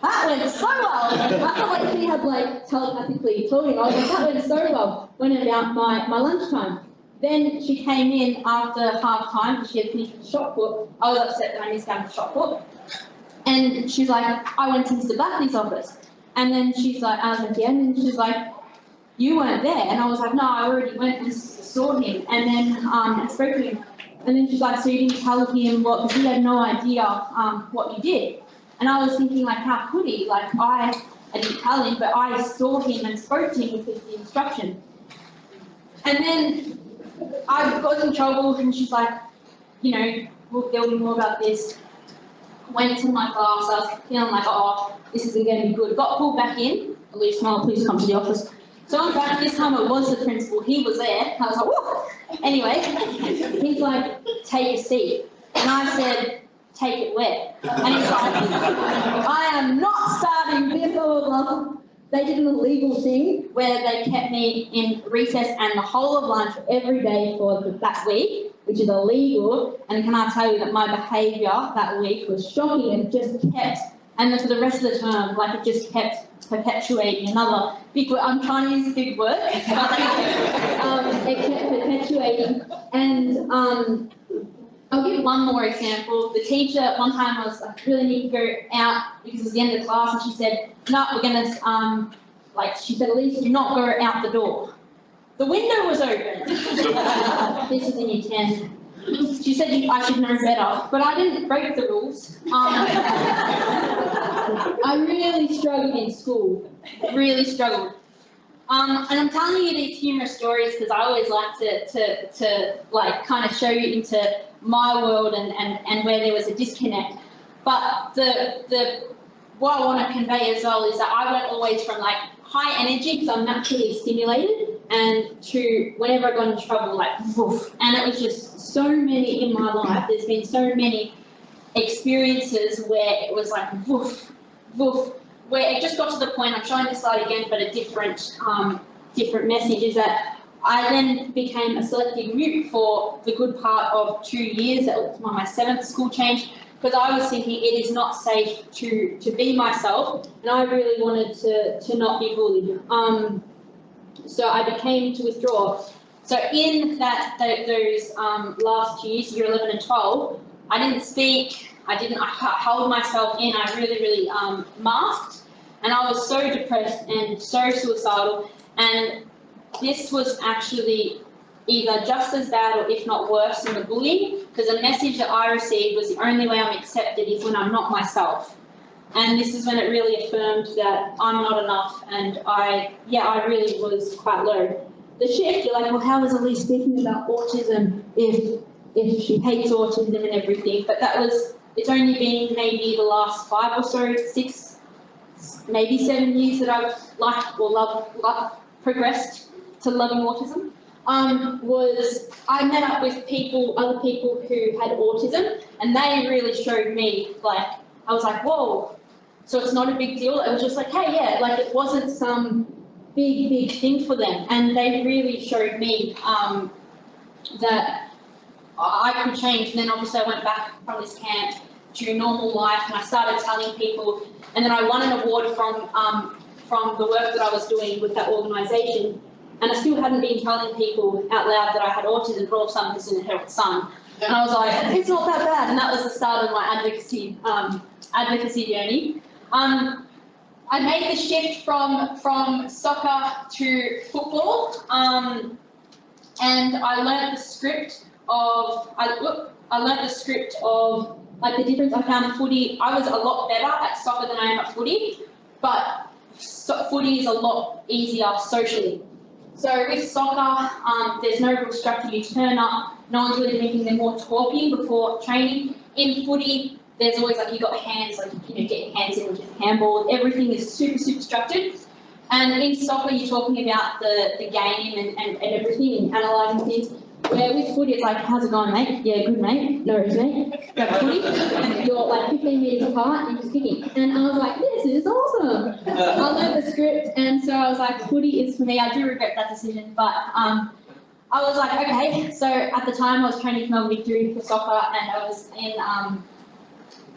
that went so well. I felt like he had like telepathically told him. I was like, that went so well. Went about my lunchtime. Then she came in after half time because she had finished the shot put. I was upset that I missed out on the shot put. And she's like, I went to Mr. Blackley's office. And then she's like, I was like, yeah. And then she's like, you weren't there. And I was like, no, I already went and saw him. And then I spoke to him. And then she's like, so you didn't tell him what, because he had no idea what you did. And I was thinking, like, how could he? Like, I didn't tell him, but I saw him and spoke to him with the instruction. And then I got in trouble, and she's like, you know, there'll be more about this. Went to my class, I was feeling like, oh, this isn't going to be good. Got pulled back in. Elise, no, please come to the office. So I'm back, this time it was the principal, he was there. I was like, whoa. Anyway, he's like, take a seat. And I said, take it where? And he's like, I am not starting this, blah, blah, blah. They did an illegal thing where they kept me in recess and the whole of lunch every day for that week, which is illegal. And can I tell you that my behaviour that week was shocking, and just kept, and then for the rest of the term, like it just kept perpetuating another big word. I'm trying to use a big word. It kept perpetuating. And I'll give one more example. The teacher one time was like, really need to go out because it was the end of the class, and she said, no, we're going to, she said, Elise, do not go out the door. The window was open. This is in year 10. She said I should know better, but I didn't break the rules. I really struggled in school, really struggled. And I'm telling you these humorous stories because I always like to like kind of show you into my world and where there was a disconnect. But what I want to convey as well is that I went always from like high energy because I'm naturally stimulated, and to whenever I got in trouble, like woof. And it was just so many in my life. There's been so many experiences where it was like woof, woof, where it just got to the point, I'm showing this slide again, but a different message is that I then became a selective mute for the good part of 2 years. That was my 7th school change, because I was thinking it is not safe to be myself, and I really wanted to not be bullied. So I became to withdraw. So in those last 2 years, year 11 and 12, I didn't speak, I held myself in, I really masked, and I was so depressed and so suicidal, and this was actually either just as bad or if not worse than the bullying, because the message that I received was the only way I'm accepted is when I'm not myself. And this is when it really affirmed that I'm not enough, and I really was quite low. The shift, you're like, well, how is Elise speaking about autism if she hates autism and everything? But it's only been maybe the last 5 or so, 6, maybe 7 years that I've progressed to loving autism. Was I met up with other people who had autism, and they really showed me, like, I was like, whoa, so it's not a big deal. It was just like, hey, yeah, like it wasn't some big thing for them, and they really showed me that I could change. And then obviously I went back from this camp to normal life, and I started telling people, and then I won an award from the work that I was doing with that organisation, and I still hadn't been telling people out loud that I had autism, but all of a sudden this inherited her son. And I was like, it's not that bad, and that was the start of my advocacy journey. I made the shift from soccer to football, and I learned the script of like the difference. I found footy. I was a lot better at soccer than I am at footy, but footy is a lot easier socially. So with soccer, there's no real structure. You turn up, no one's really doing anything. They're more talking before training. In footy, there's always like you got hands, like get your hands in, which is handball. Everything is super structured. And in soccer, you're talking about the game and everything and analysing things. Where with footy, it's like, how's it going, mate? Yeah, good, mate. No worries, mate. Grab footy. You're like 15 metres apart and just kicking. And I was like, this is awesome. I learned the script, and so I was like, footy is for me. I do regret that decision, but I was like, okay. So at the time, I was training for Melbourne Victory for soccer, and I was in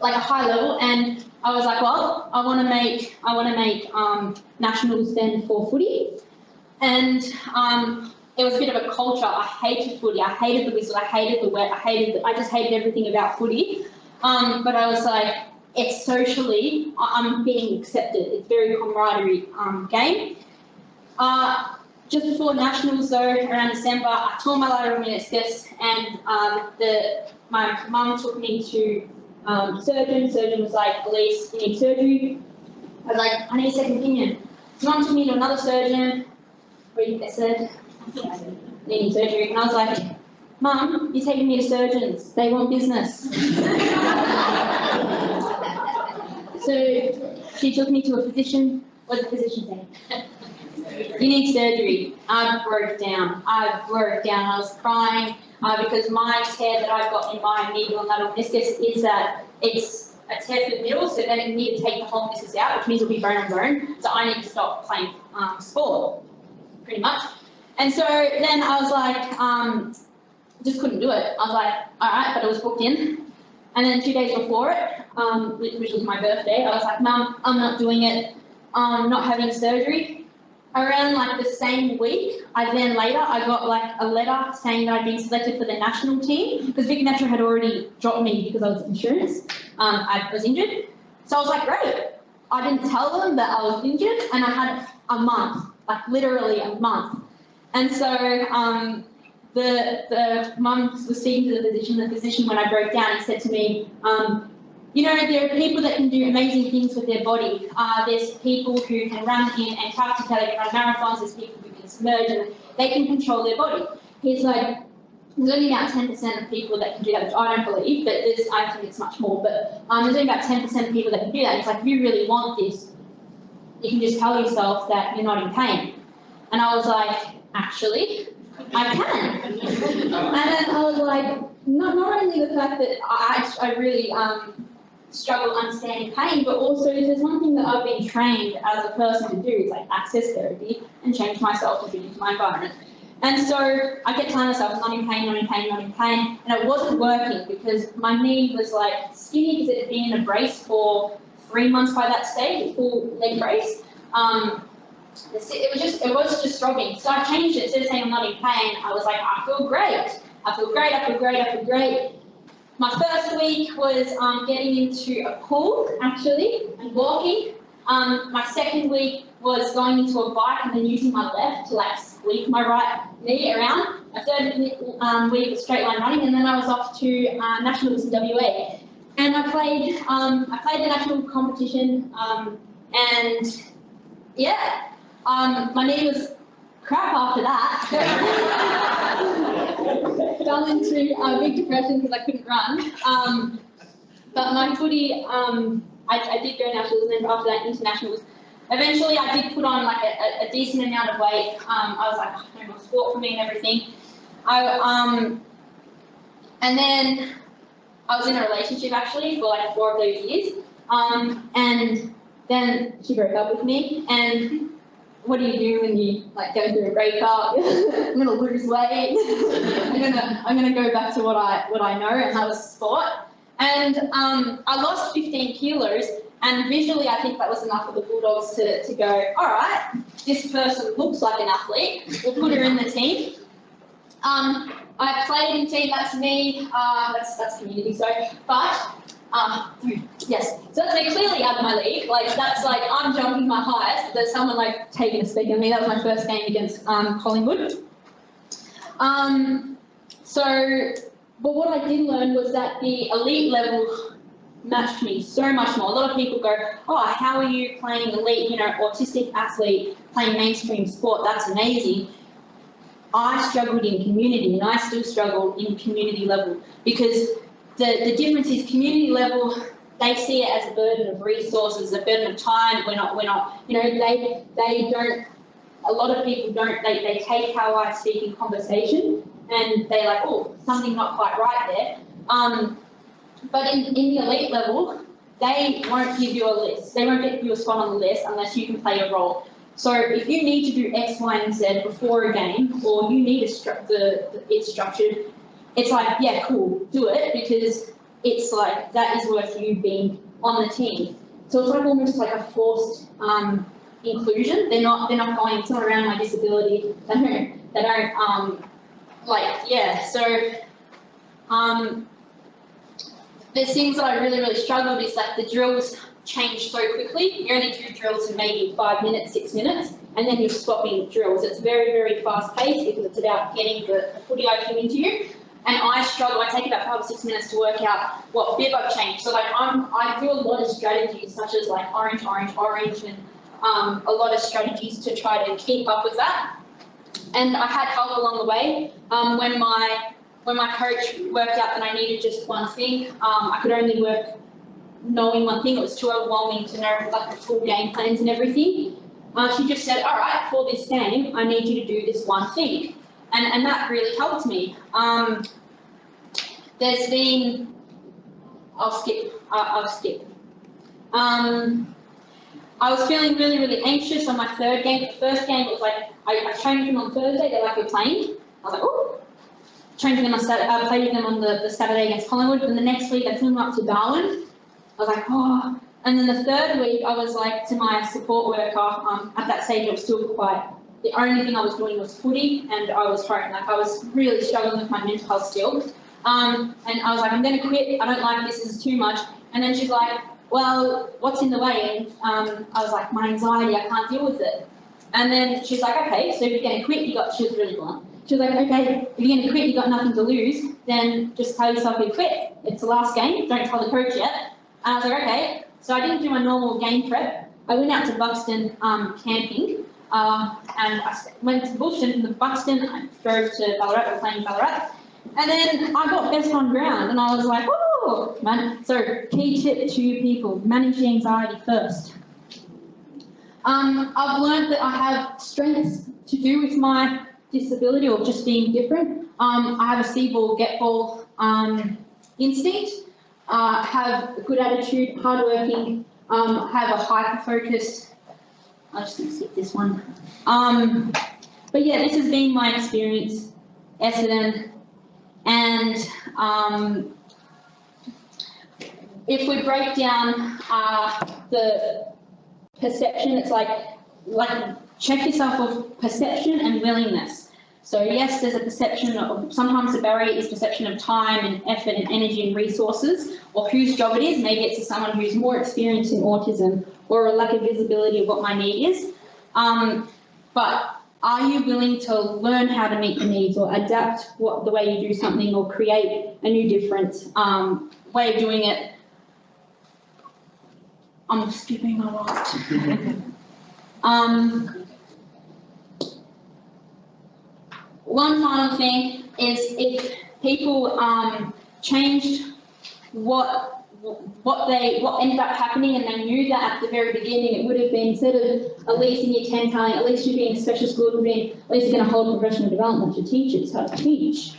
like a high level, and I was like, well, I want to make nationals then for footy, and it was a bit of a culture. I hated footy. I hated the whistle. I hated the wet. I just hated everything about footy. But I was like, it's socially, I'm being accepted. It's very camaraderie game. Just before nationals though, around December, I tore my lateral meniscus, and my mum took me to surgeon. Surgeon was like, Elise, you need surgery. I was like, I need a second opinion. Mum took me to another surgeon. What do you think they said? Needing surgery. And I was like, Mum, you're taking me to surgeons. They want business. So she took me to a physician. What did the physician say? You need surgery. I broke down. I was crying because my tear that I've got in my medial and lateral meniscus is that it's a tear for the middle, so then it need to take the whole meniscus out, which means it'll be bone on bone. So I need to stop playing sport, pretty much. And so then I was like, just couldn't do it. I was like, all right, but it was booked in. And then 2 days before it, which was my birthday, I was like, Mum, I'm not doing it. I'm not having surgery. Around like the same week, I got like a letter saying that I'd been selected for the national team, because Vic Metro had already dropped me because I was insurance. I was injured. So I was like, great. I didn't tell them that I was injured, and I had a month, like literally a month. And so the mum was speaking to the physician when I broke down, he said to me, you know, there are people that can do amazing things with their body. There's people who can run in Antarctica, they can run marathons, there's people who can submerge, and they can control their body. He's like, there's only about 10% of people that can do that, which I don't believe, but I think it's much more, but there's only about 10% of people that can do that. It's like, if you really want this, you can just tell yourself that you're not in pain. And I was like, actually, I can. And then I was like, not only the fact that I really struggle understanding pain, but also if there's one thing that I've been trained as a person to do is like access therapy and change myself to fit into my environment. And so I kept telling myself, not in pain, not in pain, not in pain, and it wasn't working because my knee was like skinny because it had been in a brace for 3 months by that stage, a full leg brace. It was just throbbing. So I changed it. Instead of saying I'm not in pain, I was like, I feel great. I feel great, I feel great, I feel great. My first week was getting into a pool, actually, and walking. My second week was going into a bike and then using my left to like squeeze my right knee around. My third week was straight line running, and then I was off to nationals in WA. And I played the national competition, and yeah, my knee was crap after that. Fell into a big depression because I couldn't run. But my footy, I did go nationals, and then after that internationals. Eventually, I did put on like a decent amount of weight. I was like, oh, no more sport for me and everything. And then I was in a relationship actually for like 4 of those years. And then she broke up with me. And what do you do when you like go through a breakup? I'm gonna lose weight. I'm gonna go back to what I know, and that was sport. And I lost 15 kilos, and visually I think that was enough for the Bulldogs to go, all right, this person looks like an athlete. We'll put her in the team. I played in team. That's me. That's community. So, but. Yes, so that's me clearly out of my league. Like that's like I'm jumping my highest. There's someone like taking a stick at me. That was my first game against Collingwood. But what I did learn was that the elite level matched me so much more. A lot of people go, oh, how are you playing elite? You know, autistic athlete playing mainstream sport. That's amazing. I struggled in community, and I still struggle in community level because. The difference is community level, they see it as a burden of resources, a burden of time. We're not, you know, they don't, a lot of people don't, they take how I speak in conversation and they're like, oh, something not quite right there. But in the elite level, they won't give you a list. They won't give you a spot on the list unless you can play a role. So if you need to do X, Y, and Z before a game, or you need it's structured, it's like, yeah, cool, do it, because it's like, that is worth you being on the team. So it's like almost like a forced inclusion. They're not going, it's not around my disability. They don't like, yeah, so there's things that I really struggled is like the drills change so quickly. You only do drills in maybe 5 minutes, 6 minutes, and then you're swapping drills. It's very fast paced because it's about getting the footy IQ into you. And I struggle, I take about 5 or 6 minutes to work out what bib I've changed. So like I do a lot of strategies such as like orange, and a lot of strategies to try to keep up with that. And I had help along the way. When my coach worked out that I needed just one thing, I could only work knowing one thing. It was too overwhelming to know like the full game plans and everything. She just said, all right, for this game, I need you to do this one thing. And that really helped me. There's been, I'll skip. I was feeling really anxious on my third game. The first game, it was like, I trained them on Thursday, they're like, we're playing. I was like, oh. Trained them on Saturday, I played with them on the Saturday against Collingwood. And the next week, I flew them up to Darwin. I was like, oh. And then the third week, I was like, to my support worker, at that stage, I was still quite, the only thing I was doing was footy, and I was home. Like I was really struggling with my mental health still. And I was like, I'm going to quit. I don't like this. This is too much. And then she's like, well, what's in the way? And I was like, my anxiety. I can't deal with it. And then she's like, okay, so if you're going to quit, she was really blunt. She was like, okay, if you're going to quit, you've got nothing to lose. Then just tell yourself you quit. It's the last game. Don't tell the coach yet. And I was like, okay. So I didn't do my normal game prep. I went out to Buxton camping. And I went to Bush, and from the Buxton, I drove to Ballarat, we were playing Ballarat. And then I got best on ground, and I was like, oh, man. So key tip to people, manage the anxiety first. I've learned that I have strengths to do with my disability or just being different. I have a see ball, get ball instinct, have a good attitude, hardworking, have a hyper-focused, I'm just going to skip this one. But yeah, this has been my experience, Essendon, and if we break down the perception, it's like check yourself of perception and willingness. So yes, there's a perception of, sometimes the barrier is perception of time and effort and energy and resources, or whose job it is. Maybe it's to someone who's more experienced in autism or a lack of visibility of what my need is. But are you willing to learn how to meet the needs or adapt the way you do something or create a new different way of doing it? I'm skipping a lot. One final thing is if people changed what ended up happening and they knew that at the very beginning, it would have been instead of Elise in year 10 telling Elise should be in a special school, it would have been Elise is going to hold professional development to teachers how to teach.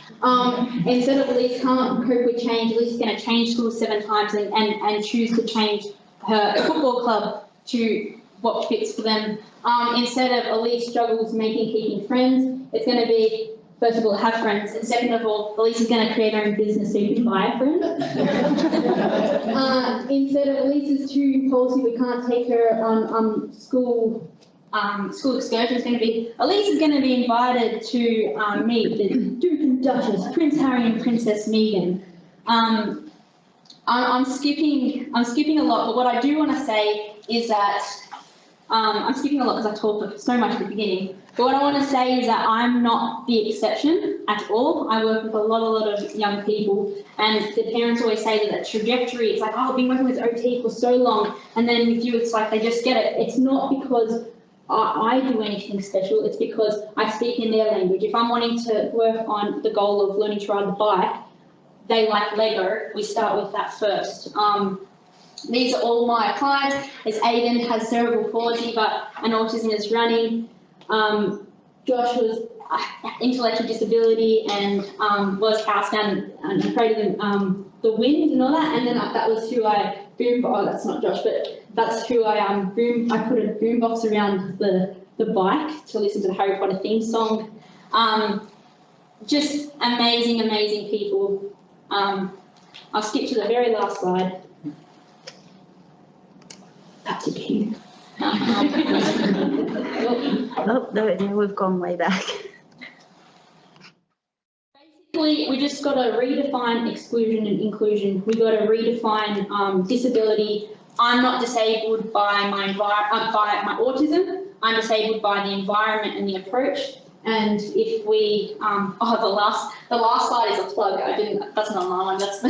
Instead of Elise can't cope with change, Elise is going to change schools 7 times and choose to change her football club to what fits for them. Instead of Elise struggles keeping friends, it's going to be, first of all, have friends, and second of all, Elise is going to create her own business so you can buy a friend. Instead of Elise is too impulsive, we can't take her on school excursion, it's going to be, Elise is going to be invited to meet the Duke and Duchess, Prince Harry and Princess Meghan. I'm skipping a lot, but what I do want to say is that I'm skipping a lot because I talked so much at the beginning. But what I want to say is that I'm not the exception at all. I work with a lot of young people, and the parents always say that the trajectory, it's like, oh, I've been working with OT for so long, and then with you, it's like they just get it. It's not because I do anything special, it's because I speak in their language. If I'm wanting to work on the goal of learning to ride the bike, they like Lego, we start with that first. These are all my clients. There's Aiden, has cerebral palsy, but an autism is running. Josh was intellectual disability and was housebound and afraid of the wind and all that. And then that was who I that's not Josh, but that's who I I put a boombox around the bike to listen to the Harry Potter theme song. Just amazing people. I'll skip to the very last slide. That's a cue. Oh, there we've gone way back. Basically, we just got to redefine exclusion and inclusion. We got to redefine disability. I'm not disabled by my autism. I'm disabled by the environment and the approach. And if we, the last slide is a plug. That's not my one. That's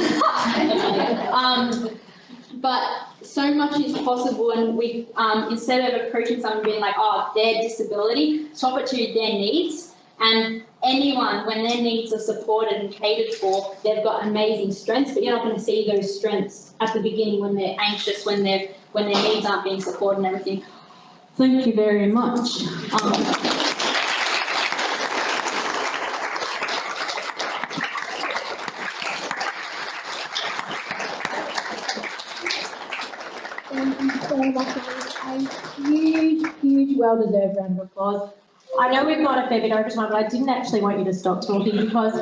but so much is possible, and we instead of approaching someone being like, oh, their disability, swap it to their needs. And anyone, when their needs are supported and catered for, they've got amazing strengths. But you're not going to see those strengths at the beginning when they're anxious, when their needs aren't being supported and everything. Thank you very much. Thank you so much, Elise. A huge, well-deserved round of applause. I know we've got a fair bit over time, but I didn't actually want you to stop talking because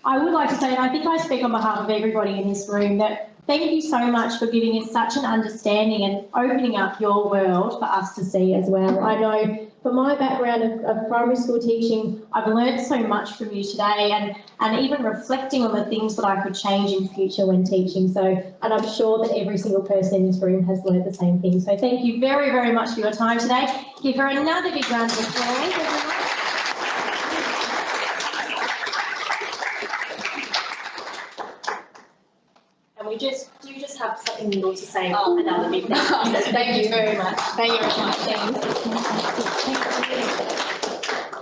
I would like to say, and I think I speak on behalf of everybody in this room, that thank you so much for giving us such an understanding and opening up your world for us to see as well. I know from my background of primary school teaching, I've learned so much from you today and even reflecting on the things that I could change in future when teaching. So, and I'm sure that every single person in this room has learned the same thing. So thank you very, very much for your time today. Give her another big round of applause, everyone. And we just have something little to say. Oh, another big thank you. Thank you very much. Thank you very much. Thanks.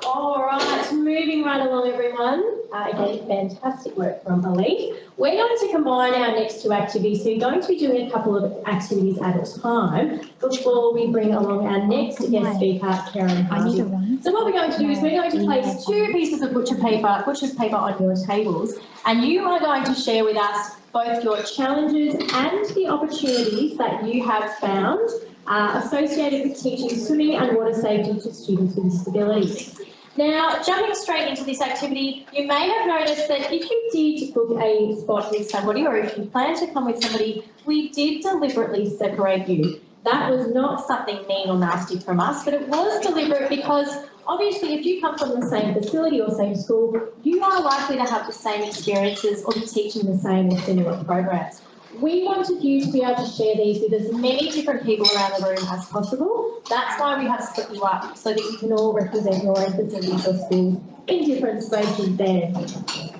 All right, move moving right along, everyone. Again, fantastic work from Elise. We're going to combine our next two activities. So you're going to be doing a couple of activities at a time before we bring along our next guest speaker, Karen Harvey. So what we're going to do is we're going to place two pieces of butcher's paper on your tables, and you are going to share with us both your challenges and the opportunities that you have found associated with teaching swimming and water safety to students with disabilities. Now, jumping straight into this activity, you may have noticed that if you did book a spot with somebody, or if you plan to come with somebody, we did deliberately separate you. That was not something mean or nasty from us, but it was deliberate because obviously if you come from the same facility or same school, you are likely to have the same experiences or be teaching the same or similar programs. We wanted you to be able to share these with as many different people around the room as possible. That's why we have split you up, so that you can all represent your own facilities or schools in different spaces there.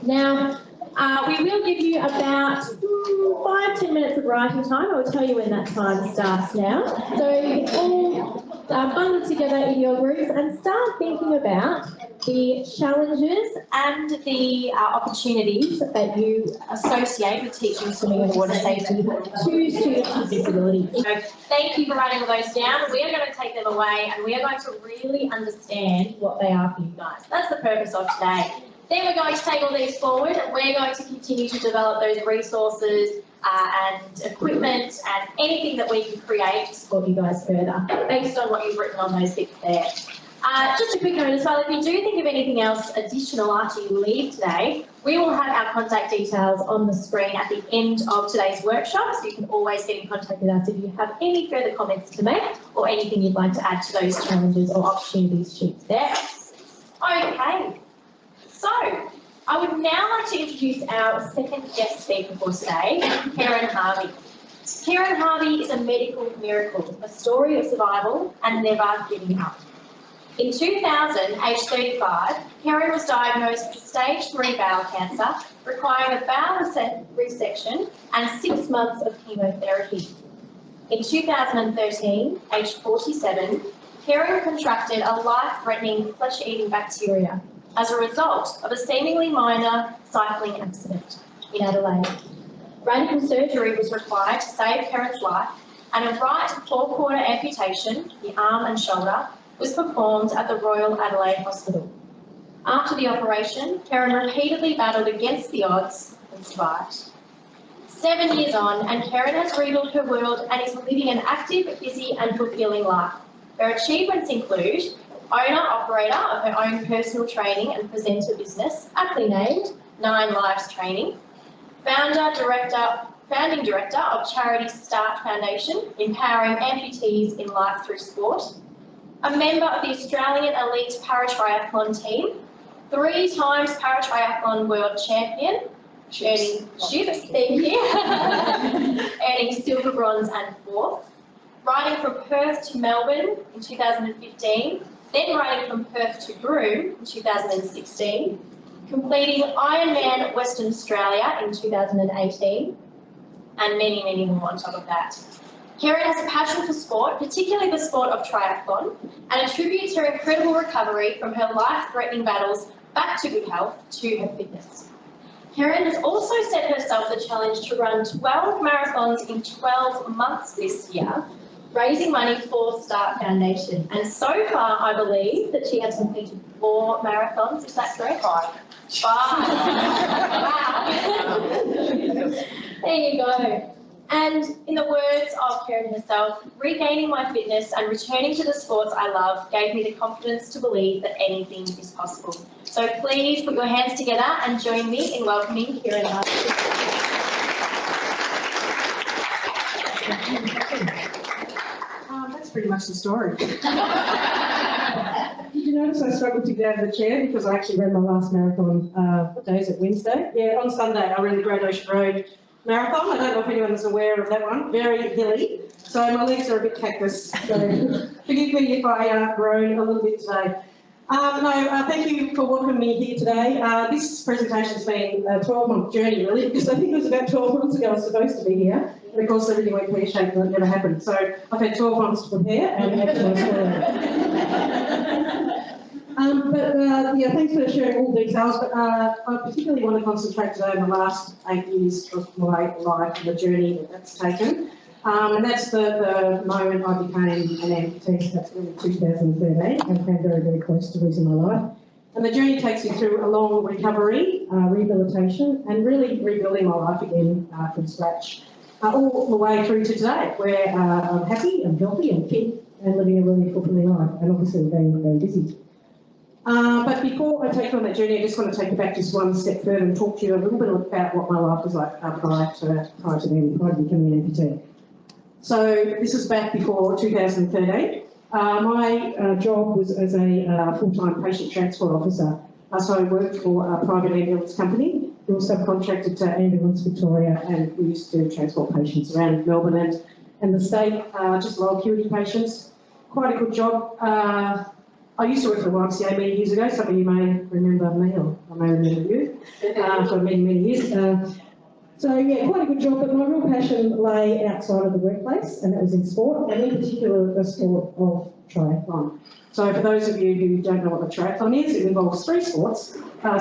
Now, we will give you about 5-10 minutes of writing time. I will tell you when that time starts now. So you can all bundle together in your groups and start thinking about the challenges and the opportunities that you associate with teaching swimming and water safety to students with disabilities. So thank you for writing all those down. We are going to take them away and we are going to really understand what they are for you guys. That's the purpose of today. Then we're going to take all these forward and we're going to continue to develop those resources and equipment and anything that we can create to support you guys further based on what you've written on those bits there. Just a quick note as well, if you do think of anything else additional after you leave today, we will have our contact details on the screen at the end of today's workshop, so you can always get in contact with us if you have any further comments to make or anything you'd like to add to those challenges or opportunities sheets there. Okay, so I would now like to introduce our second guest speaker for today, Karen Harvey. Karen Harvey is a medical miracle, a story of survival and never giving up. In 2000, aged 35, Karen was diagnosed with stage 3 bowel cancer, requiring a bowel resection and 6 months of chemotherapy. In 2013, aged 47, Karen contracted a life-threatening flesh-eating bacteria as a result of a seemingly minor cycling accident in Adelaide. Radical surgery was required to save Karen's life, and a right 4-quarter amputation, the arm and shoulder, was performed at the Royal Adelaide Hospital. After the operation, Karen repeatedly battled against the odds and survived. 7 years on, and Karen has rebuilt her world and is living an active, busy and fulfilling life. Her achievements include owner-operator of her own personal training and presenter business, aptly named 9 Lives Training, founding director of charity Start Foundation, empowering amputees in life through sport, a member of the Australian Elite Paratriathlon team, 3 times Paratriathlon World Champion, earning silver, bronze and 4th, riding from Perth to Melbourne in 2015, then riding from Perth to Broome in 2016, completing Ironman Western Australia in 2018, and many, many more on top of that. Karen has a passion for sport, particularly the sport of triathlon, and attributes her incredible recovery from her life-threatening battles back to good health to her fitness. Karen has also set herself the challenge to run 12 marathons in 12 months this year, raising money for Start Foundation. And so far, I believe that she has completed 4 marathons. Is that correct? 5. Wow. There you go. And in the words of Karen herself, regaining my fitness and returning to the sports I love gave me the confidence to believe that anything is possible. So please put your hands together and join me in welcoming Karen Harvey. That's pretty much the story. Did you notice I struggled to get out of the chair because I actually ran my last marathon, what day is it, Wednesday? Yeah, on Sunday I ran the Great Ocean Road Marathon. I don't know if anyone's aware of that one, very hilly. So my legs are a bit cactus, so forgive me if I groan a little bit today. Thank you for welcoming me here today. This presentation's been a 12-month journey really, because I think it was about 12 months ago I was supposed to be here. And of course everything went pear-shaped and it never happened. So I've had 12 months to prepare and have to Yeah, thanks for sharing all the details, but I particularly want to concentrate today on the last 8 years of my life and the journey that that's taken. And that's the moment I became an amputee, that's in 2013, and came very, very close to losing my life. And the journey takes me through a long recovery, rehabilitation, and really rebuilding my life again from scratch, all the way through to today, where I'm happy and healthy and fit and living a really fulfilling life, and obviously being very busy. But before I take you on that journey, I just want to take you back just one step further and talk to you a little bit about what my life was like prior to becoming an amputee. So this is back before 2013. My job was as a full-time patient transport officer. So I worked for a private ambulance company. We were subcontracted to Ambulance Victoria, and we used to transport patients around Melbourne and the state, just low acuity patients. Quite a good job. I used to work for the YMCA many years ago. Some of you may remember me, or I may remember you, for many, many years. So yeah, quite a good job, but my real passion lay outside of the workplace, and that was in sport, and in particular the sport of triathlon. So for those of you who don't know what the triathlon is, it involves 3 sports,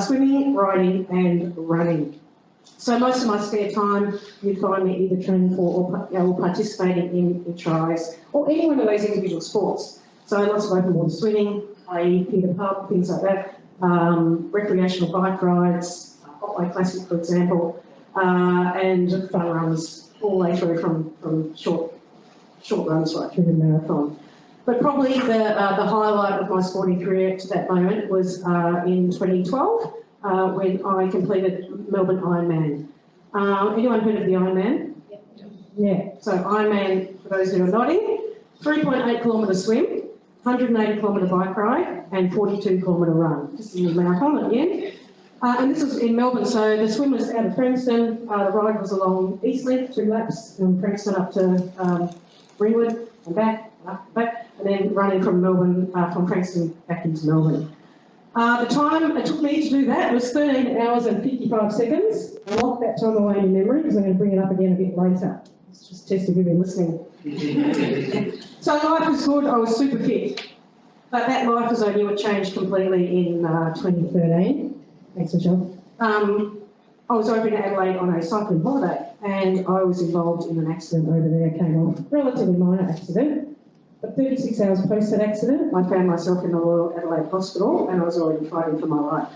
swimming, riding and running. So most of my spare time, you'd find me either training for or participating in tries, or any one of those individual sports. So lots of open water swimming, i.e. pier to pub, things like that, recreational bike rides, Otway Classic for example, and fun runs all the way through from short runs right through the marathon. But probably the highlight of my sporting career to that moment was in 2012 when I completed Melbourne Ironman. Anyone heard of the Ironman? Yep. Yeah, so Ironman, for those who are nodding, 3.8 kilometre swim, 180 kilometre bike ride and 42 kilometre run. Just a marathon at the end. And this was in Melbourne, so the swim was out of Frankston, the ride was along Eastlink, 2 laps, from Frankston up to Ringwood and back, and then running from Melbourne, from Frankston back into Melbourne. The time it took me to do that was 13 hours and 55 seconds. I locked that time away in memory because I'm going to bring it up again a bit later. It's just testing if you've been listening. So life was good, I was super fit. But that life, as I knew it, changed completely in 2013. Thanks, Michelle. I was over in Adelaide on a cycling holiday, and I was involved in an accident over there. Came off, relatively minor accident, but 36 hours post that accident, I found myself in the Royal Adelaide Hospital, and I was already fighting for my life.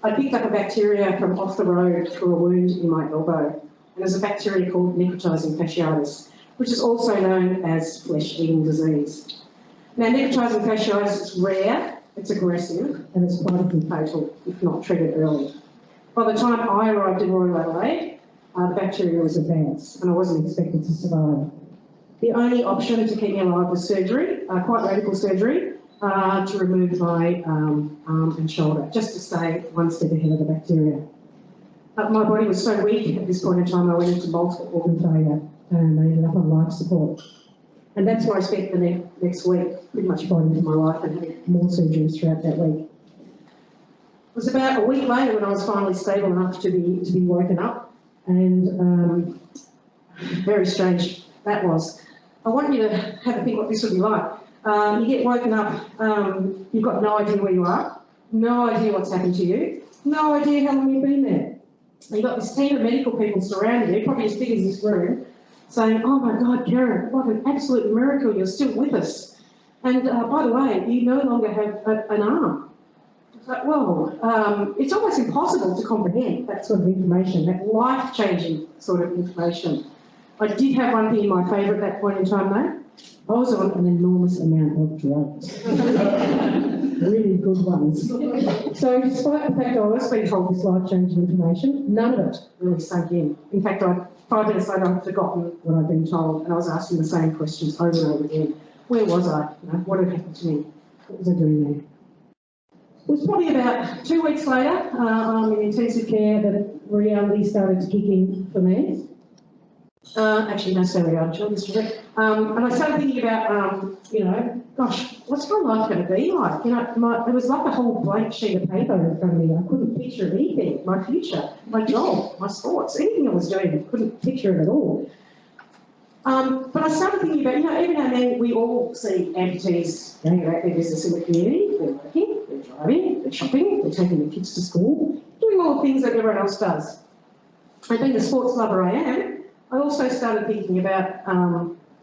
I picked up a bacteria from off the road through a wound in my elbow, and there's a bacteria called necrotizing fasciitis, which is also known as flesh-eating disease. Now, necrotizing fasciitis is rare, it's aggressive, and it's quite often fatal if not treated early. By the time I arrived in Royal Adelaide, the bacteria was advanced, and I wasn't expected to survive. The only option to keep me alive was surgery, quite radical surgery, to remove my arm and shoulder, just to stay one step ahead of the bacteria. My body was so weak at this point in time, I went into multiple organ failure, and I ended up on life support. And that's where I spent the next week, pretty much fighting for my life and having more surgeries throughout that week. It was about a week later when I was finally stable enough to be woken up, and very strange that was. I want you to have a think what this would be like. You get woken up, you've got no idea where you are, no idea what's happened to you, no idea how long you've been there. You've got this team of medical people surrounding you, probably as big as this room, saying, "Oh my God, Karen, what an absolute miracle, you're still with us. And by the way, you no longer have an arm." It's like, well, it's almost impossible to comprehend that sort of information, that life-changing sort of information. I did have one thing in my favour at that point in time though. I was on an enormous amount of drugs. Really good ones. So despite the fact that I was being told this life-changing information, none of it really sunk in. In fact, 5 minutes later, I'd forgotten what I'd been told, and I was asking the same questions over and over again. Where was I? What had happened to me? What was I doing there? It was probably about 2 weeks later, I'm in intensive care, that reality started to kick in for me. Actually, no, sorry, I'm sure this was it. And I started thinking about, gosh, what's my life going to be like? It was like a whole blank sheet of paper in front of me. I couldn't picture anything, my future, my job, my sports, anything I was doing, I couldn't picture it at all. But I started thinking about, every now and then we all see amputees going about their business in the community. They're working, they're driving, they're shopping, they're taking their kids to school, doing all the things that everyone else does. And being the sports lover I am, I also started thinking about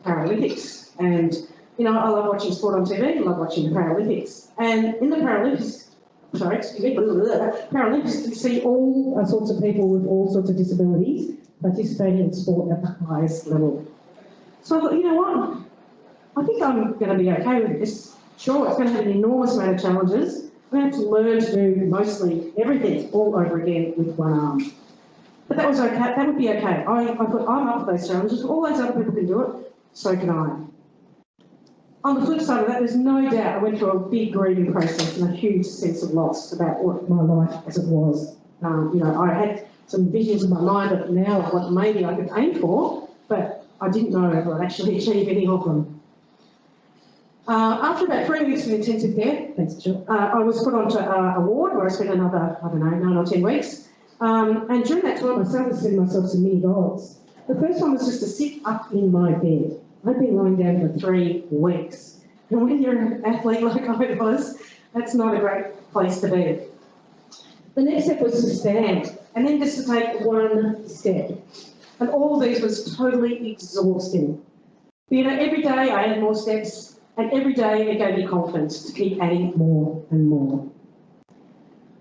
Paralympics. And, I love watching sport on TV, I love watching the Paralympics. And in the Paralympics, Paralympics, you see all sorts of people with all sorts of disabilities participating in sport at the highest level. So I thought, you know what? I think I'm going to be okay with this. Sure, it's going to have an enormous amount of challenges. I'm going to have to learn to do mostly everything all over again with one arm. But that was okay. That would be okay. I thought, I'm up for those challenges. All those other people can do it, so can I. On the flip side of that, there's no doubt I went through a big grieving process and a huge sense of loss about what my life as it was. I had some visions in my mind of now of what maybe I could aim for, but I didn't know if I'd actually achieve any of them. After about 3 weeks of intensive care, thanks, Jill, I was put onto a ward where I spent another, 9 or 10 weeks. And during that time, I started setting myself some mini goals. The first one was just to sit up in my bed. I'd been lying down for 3 weeks. And when you're an athlete like I was, that's not a great place to be. The next step was to stand, and then just to take one step. And all of these was totally exhausting. But, every day I added more steps, and every day it gave me confidence to keep adding more and more.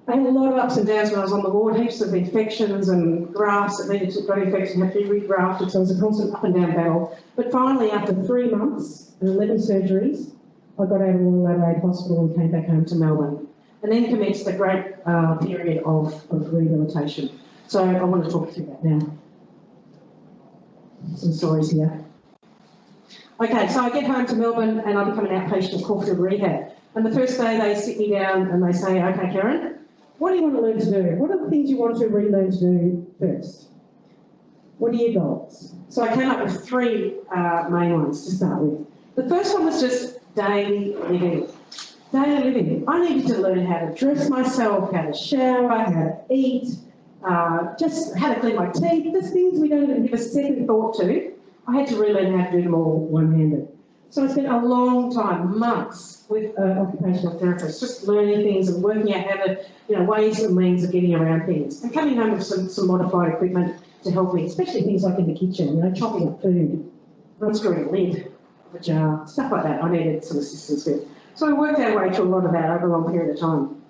I had a lot of ups and downs when I was on the ward, heaps of infections and grafts that needed to got infected and had to be regrafted, so it was a constant up and down battle. But finally, after 3 months and 11 surgeries, I got out of Royal Adelaide Hospital and came back home to Melbourne, and then commenced a great period of rehabilitation. So I want to talk to you about now. Some stories here. Okay, so I get home to Melbourne and I become an outpatient at Caulfield Rehab. And the first day they sit me down and they say, okay, Karen, what do you want to learn to do? What are the things you want to relearn to do first? What are your goals? So I came up with 3 main ones to start with. The first one was just daily living. Daily living. I needed to learn how to dress myself, how to shower, how to eat, just how to clean my teeth. Just things we don't even give a second thought to. I had to relearn how to do them all one-handed. So I spent a long time, months, with occupational therapists, just learning things and working out how to, ways and means of getting around things. And coming home with some modified equipment to help me, especially things like in the kitchen, chopping up food, unscrewing a lid of a jar, stuff like that I needed some assistance with. So I worked our way through a lot of that over a long period of time.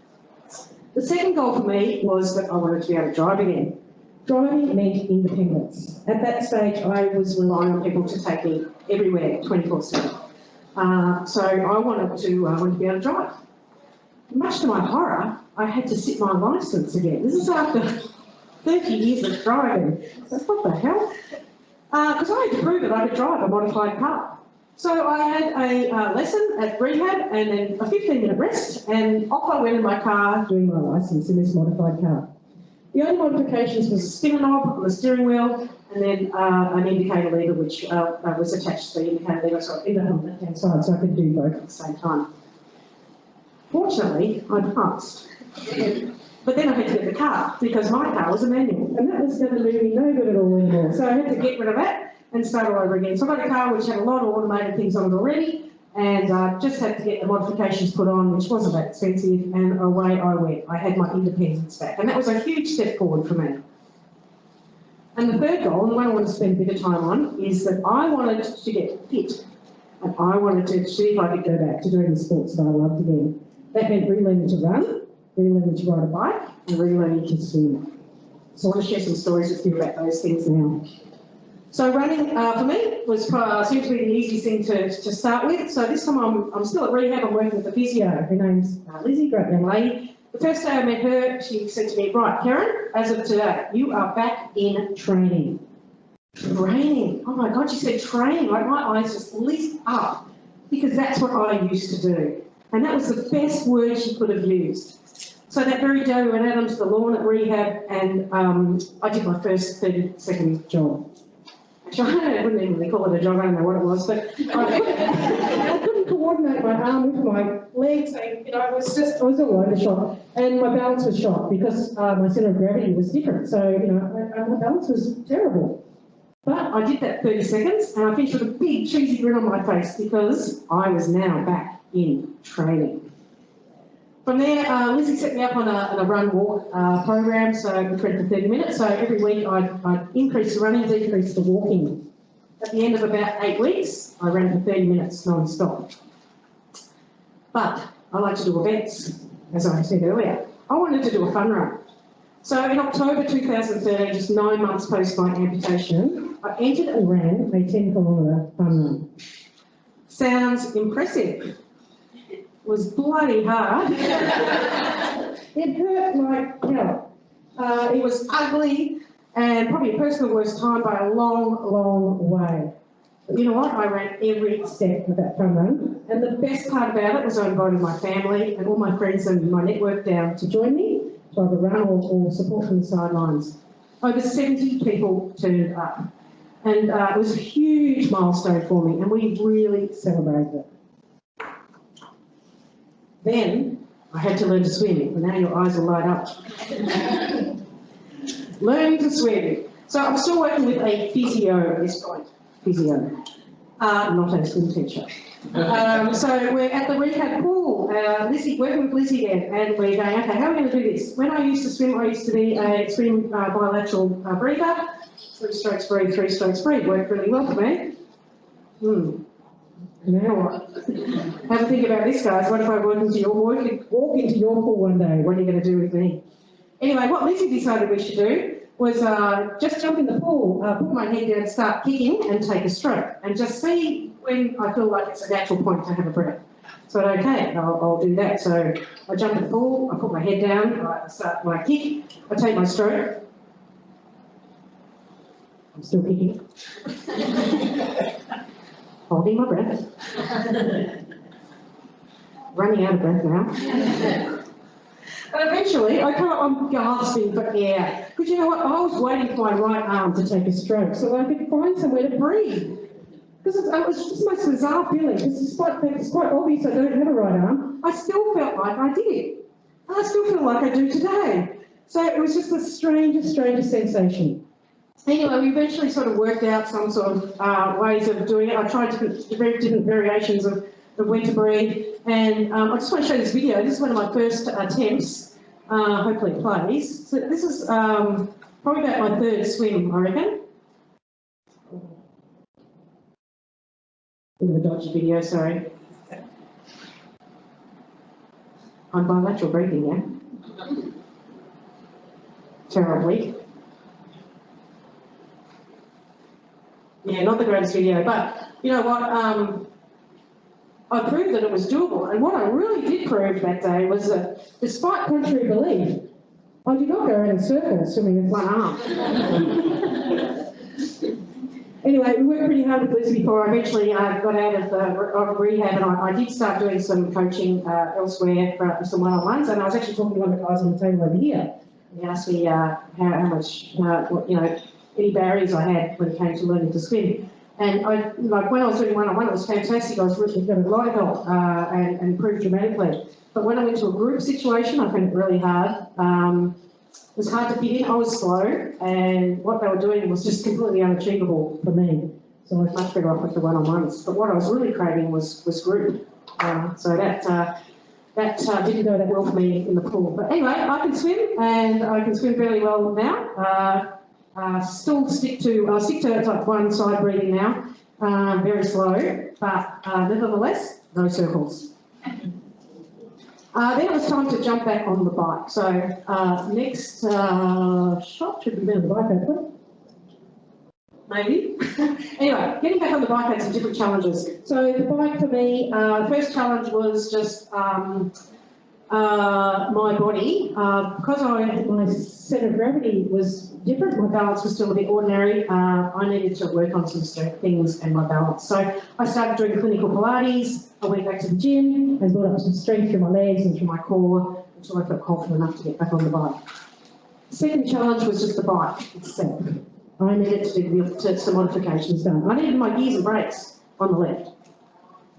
The second goal for me was that I wanted to be able to drive again. Driving meant independence. At that stage, I was relying on people to take me everywhere, 24/7. So I wanted to be able to drive. Much to my horror, I had to sit my licence again. This is after 30 years of driving. So what the hell? Because I had to prove that I could drive a modified car. So I had a lesson at rehab and then a 15-minute rest, and off I went in my car doing my licence in this modified car. The only modifications was a spinner knob on the steering wheel and then an indicator lever which was attached to the indicator lever, so it on the left-hand side, so I could do both at the same time. Fortunately, I passed. But then I had to get the car because my car was a manual and that was going to do me no good at all anymore. So I had to get rid of that and start all over again. So I got a car which had a lot of automated things on it already, and just had to get the modifications put on, which wasn't that expensive, and away I went. I had my independence back, and that was a huge step forward for me. And the third goal, and the one I want to spend a bit of time on, is that I wanted to get fit, and I wanted to see if I could go back to doing the sports that I loved again. That meant relearning to run, relearning to ride a bike, and relearning to swim. So I want to share some stories with you about those things now. So running for me was seemed to be the easiest thing to start with. So this time I'm still at rehab. I'm working with a physio. Her name's Lizzie, great young lady. The first day I met her, she said to me, right, Karen, as of today, you are back in training. Training. Oh my God, she said training. Like my eyes just lit up because that's what I used to do. And that was the best word she could have used. So that very day we went out onto the lawn at rehab and I did my first 30-second jog. I wouldn't even really call it a jog, I don't know what it was, but I couldn't coordinate my arm with my legs, and I was all over the shop, and my balance was shot because my centre of gravity was different, so my balance was terrible. But I did that 30 seconds and I finished with a big cheesy grin on my face because I was now back in training. From there, Lizzie set me up on a run-walk program, so we went for 30 minutes. So every week I'd increase the running, decrease the walking. At the end of about 8 weeks, I ran for 30 minutes non-stop. But I like to do events, as I said earlier. I wanted to do a fun run. So in October 2013, just 9 months post my amputation, I entered and ran a 10-kilometre fun run. Sounds impressive. It was bloody hard. It hurt like hell. It was ugly and probably a personal worst time by a long, long way. But you know what? I ran every step of that fun run. And the best part about it was I invited my family and all my friends and my network down to join me to either run or support from the sidelines. Over 70 people turned up. And it was a huge milestone for me, and we really celebrated it. Then I had to learn to swim, and now your eyes will light up. Learning to swim. So I'm still working with a physio at this point. Physio. Not a swim teacher. So we're at the rehab pool, working with Lizzie there, and we're going, okay, how are we going to do this? When I used to swim, I used to be a swim bilateral breather. 3 strokes breathe, 3 strokes breathe. Worked really well for me. Now what? Have a think about this, guys. What if I walk into your pool one day? What are you going to do with me? Anyway, what Lizzie decided we should do was just jump in the pool, put my head down, start kicking and take a stroke and just see when I feel like it's a natural point to have a breath. So okay, I'll do that. So I jump in the pool, I put my head down, I start my kick, I take my stroke. I'm still kicking. Holding my breath. Running out of breath now. But eventually, I'm gasping for air. Because you know what? I was waiting for my right arm to take a stroke so I could find somewhere to breathe. Because it was just the most bizarre feeling. Because despite the fact it's quite obvious I don't have a right arm, I still felt like I did. And I still feel like I do today. So it was just the strangest sensation. Anyway, we eventually sort of worked out some sort of ways of doing it. I tried different variations of when to breathe. And I just want to show this video. This is one of my first attempts. Hopefully it plays. So this is probably about my 3rd swim, I reckon. Bit of a dodgy video, sorry. I'm bilateral breathing, yeah? Terribly. Yeah, not the greatest video, but you know what? I proved that it was doable, and what I really did prove that day was that, despite contrary belief, I did not go around in circles swimming with one arm. Anyway, we worked pretty hard with Liz before I eventually got out of rehab, and I did start doing some coaching elsewhere for some one-on-ones, and I was actually talking to one of the guys on the table over here. He asked me how much, any barriers I had when it came to learning to swim. And when I was doing one-on-one, it was fantastic. I was really getting a lot of help and improved dramatically. But when I went to a group situation, I found it really hard. It was hard to fit in. I was slow, and what they were doing was just completely unachievable for me. So I was much better off with the one-on-ones. But what I was really craving was group. So that didn't go that well for me in the pool. But anyway, I can swim, and I can swim fairly well now. Still stick to type 1 side breathing now, very slow, but nevertheless, no circles. Then it was time to jump back on the bike. So next shot should be on the bike, hopefully. Maybe. Anyway, getting back on the bike had some different challenges. So the bike for me, the first challenge was just my body, because my centre of gravity was different, my balance was still a bit ordinary, I needed to work on some things and my balance. So I started doing clinical Pilates, I went back to the gym and built up some strength through my legs and through my core until I felt confident enough to get back on the bike. The second challenge was just the bike itself. I needed to do some modifications done. I needed my gears and brakes on the left,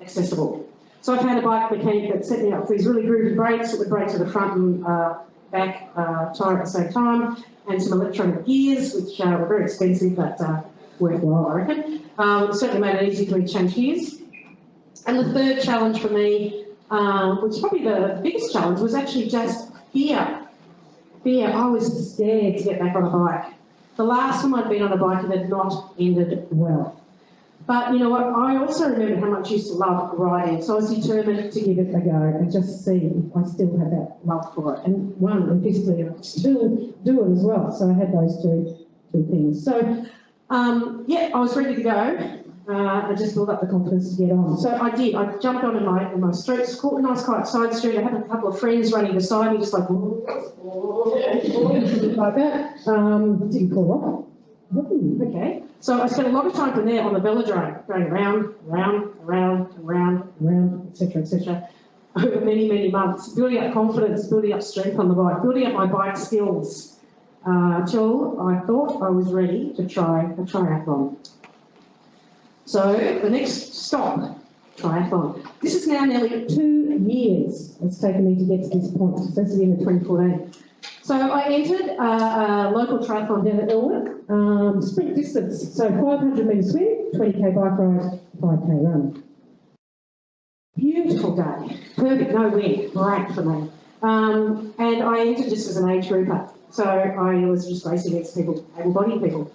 accessible. So I found a bike mechanic that set me up for these really groovy brakes that would brake to the front and back tyre at the same time, and some electronic gears, which were very expensive, but worthwhile, I reckon. It certainly made it easy for me to change gears. And the third challenge for me, which is probably the biggest challenge, was actually just fear. Fear. I was scared to get back on a bike. The last time I'd been on a bike, it had not ended well. But you know what, I also remember how much I used to love riding, so I was determined to give it a go and just see if I still had that love for it. And one, and physically I could still do it as well, so I had those two things. So, yeah, I was ready to go. I just built up the confidence to get on. So I did. I jumped on in my street, caught a nice quiet side street. I had a couple of friends running beside me, just like, like that. Didn't fall off. Okay. So I spent a lot of time from there on the velodrome, going around, etc., over many, many months, building up confidence, building up strength on the bike, building up my bike skills, till I thought I was ready to try a triathlon. So the next stop, triathlon. This is now nearly 2 years it's taken me to get to this point. So this is the end of 2014. So I entered a local triathlon down at Elwood, sprint distance, so 500 metre swim, 20k bike ride, 5k run. Beautiful day, perfect, no wind, great for me. And I entered just as an age grouper, so I was just racing against people, able-bodied people.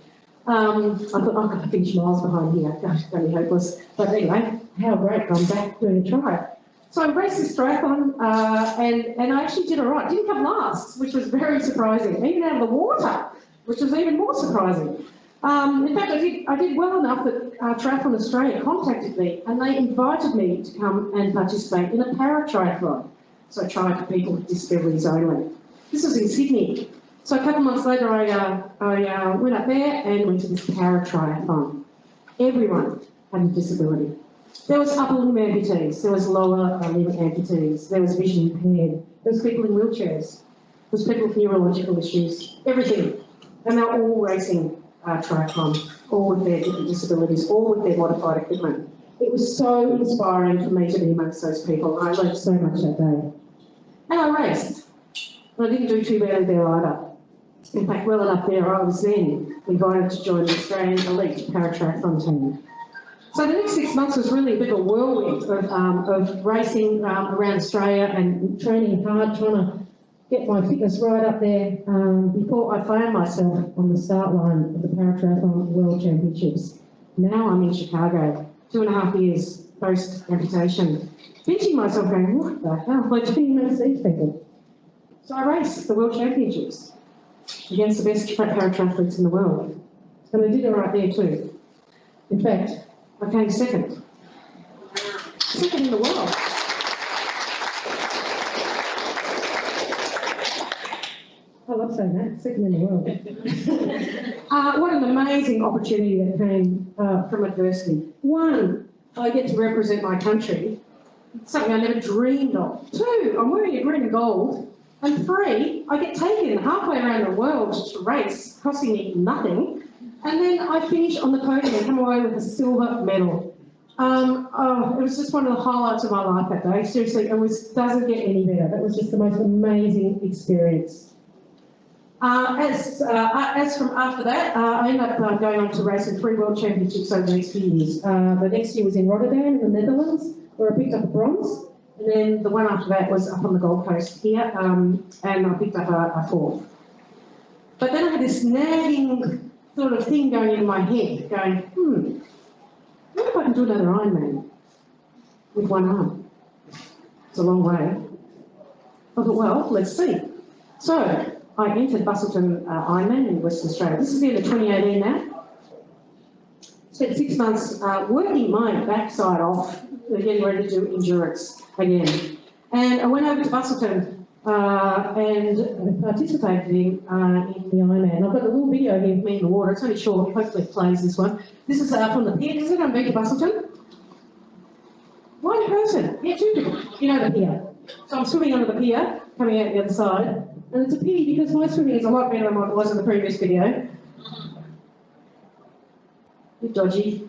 I thought, I've got to finish miles behind here, gosh, it's going to be hopeless. But anyway, how great, I'm back doing a try. So I raced this triathlon and I actually did all right. Didn't come last, which was very surprising, even out of the water, which was even more surprising. In fact, I did well enough that Triathlon Australia contacted me and they invited me to come and participate in a para-triathlon. So I tried for people with disabilities only. This was in Sydney. So a couple of months later, I went up there and went to this para-triathlon. Everyone had a disability. There was upper limb amputees, there was lower limb amputees, there was vision impaired, there was people in wheelchairs, there was people with neurological issues, everything. And they were all racing triathlon, all with their different disabilities, all with their modified equipment. It was so inspiring for me to be amongst those people. I learned so much that day. And I raced. And I didn't do too badly there either. In fact, well enough there, I was then invited to join the Australian elite para-triathlon team. So the next 6 months was really a bit of a whirlwind of racing around Australia and training hard, trying to get my fitness right up there before I found myself on the start line of the Para-Triathlon World Championships. Now I'm in Chicago, 2.5 years post-amputation, pinching myself going, what the hell am I doing against these people? So I raced the World Championships against the best para-triathletes in the world. And I did all right there too. In fact, I came second. Second in the world. I love saying that, second in the world. What an amazing opportunity that came from adversity. One, I get to represent my country, something I never dreamed of. Two, I'm wearing a green and gold. And three, I get taken halfway around the world to race, costing me nothing. And then I finish on the podium and come away with a silver medal. It was just one of the highlights of my life that day. Seriously, doesn't get any better. That was just the most amazing experience. As from after that, I ended up going on to race in 3 World Championships over the next few years. The next year was in Rotterdam in the Netherlands, where I picked up a bronze. And then the one after that was up on the Gold Coast here, and I picked up a 4th. But then I had this nagging sort of thing going in my head, going, what if I can do another Ironman with one arm? It's a long way. I thought, well, let's see. So I entered Busselton Ironman in Western Australia. This is the end of 2018 now. Spent 6 months working my backside off, getting ready to do endurance again. And I went over to Busselton and participated in the Ironman. I've got a little video here of me in the water. It's only short, hopefully it plays this one. This is from the pier. Has anyone been to Busselton? One person. Yeah, 2 people. You know the pier. So I'm swimming under the pier, coming out the other side. And it's a pity because my swimming is a lot better than what it was in the previous video. A bit dodgy.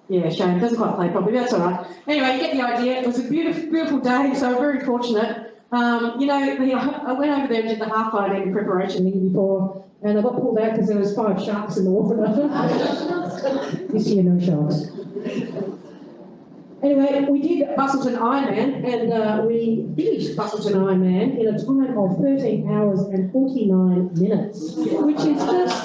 Yeah, shame. Doesn't quite play properly. That's all right. Anyway, you get the idea. It was a beautiful, beautiful day, so very fortunate. You know, I went over there and did the half Ironman in preparation the year before, and I got pulled out because there was 5 sharks in the water. This year, no sharks. Anyway, we did Bustleton Ironman, and we finished Bustleton Ironman in a time of 13 hours and 49 minutes, which is just...